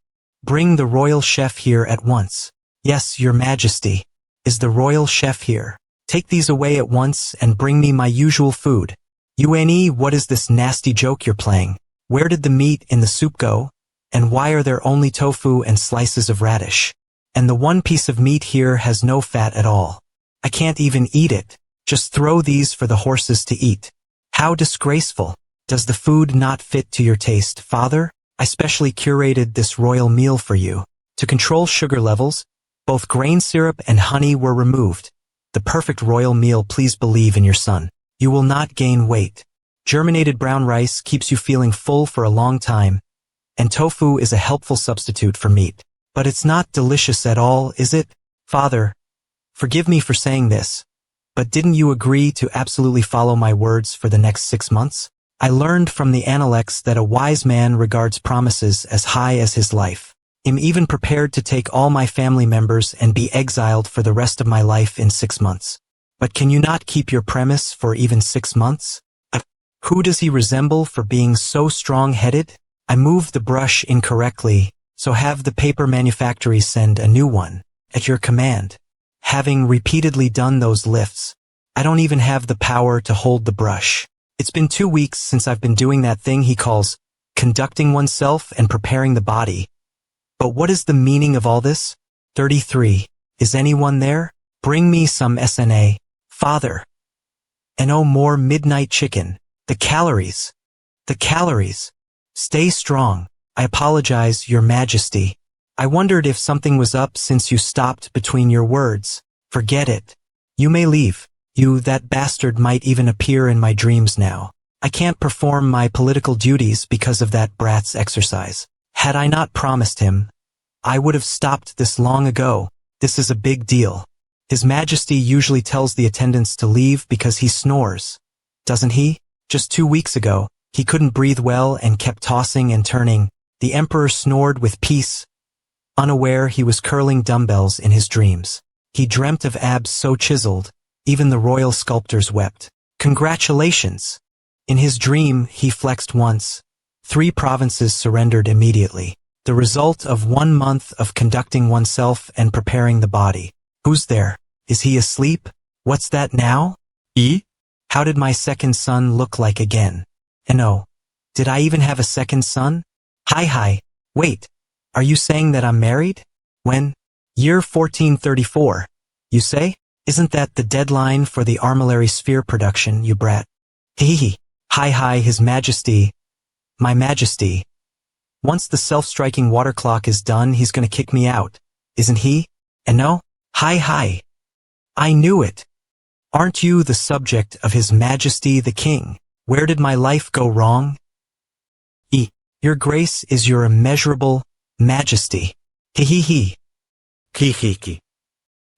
Bring the royal chef here at once. Yes, Your Majesty. Is the royal chef here? Take these away at once and bring me my usual food. UNE, what is this nasty joke you're playing? Where did the meat in the soup go? And why are there only tofu and slices of radish? And the one piece of meat here has no fat at all. I can't even eat it. Just throw these for the horses to eat. How disgraceful. Does the food not fit to your taste, Father? I specially curated this royal meal for you. To control sugar levels, both grain syrup and honey were removed. The perfect royal meal. Please believe in your son. You will not gain weight. Germinated brown rice keeps you feeling full for a long time, and tofu is a helpful substitute for meat. But it's not delicious at all, is it? Father, forgive me for saying this, but didn't you agree to absolutely follow my words for the next 6 months? I learned from the Analects that a wise man regards promises as high as his life. I'm even prepared to take all my family members and be exiled for the rest of my life in 6 months. But can you not keep your premise for even 6 months? Who does he resemble for being so strong-headed? I moved the brush incorrectly, so have the paper manufactory send a new one, at your command. Having repeatedly done those lifts, I don't even have the power to hold the brush. It's been 2 weeks since I've been doing that thing he calls conducting oneself and preparing the body. But what is the meaning of all this? 33. Is anyone there? Bring me some SNA, Father. And oh, more midnight chicken. The calories. The calories. Stay strong. I apologize, Your Majesty. I wondered if something was up since you stopped between your words. Forget it. You may leave. That bastard might even appear in my dreams now. I can't perform my political duties because of that brat's exercise. Had I not promised him, I would have stopped this long ago. This is a big deal. His Majesty usually tells the attendants to leave because he snores. Doesn't he? Just 2 weeks ago, he couldn't breathe well and kept tossing and turning. The Emperor snored with peace, unaware he was curling dumbbells in his dreams. He dreamt of abs so chiseled, even the royal sculptors wept. Congratulations! In his dream, he flexed once. 3 provinces surrendered immediately. The result of 1 month of conducting oneself and preparing the body. Who's there? Is he asleep? What's that now? How did my second son look like again? And oh, did I even have a second son? Hi. Wait, are you saying that I'm married? When? Year 1434. You say? Isn't that the deadline for the armillary sphere production, you brat? Hee. Hi, His Majesty. My Majesty. Once the self-striking water clock is done, he's gonna kick me out, isn't he? And no? Hi. I knew it. Aren't you the subject of His Majesty the King? Where did my life go wrong? Your Grace is your immeasurable Majesty. Hee.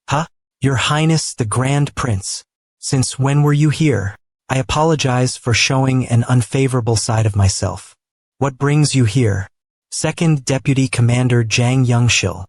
Huh? Your Highness the Grand Prince. Since when were you here? I apologize for showing an unfavorable side of myself. What brings you here? Second Deputy Commander Jang Youngshil.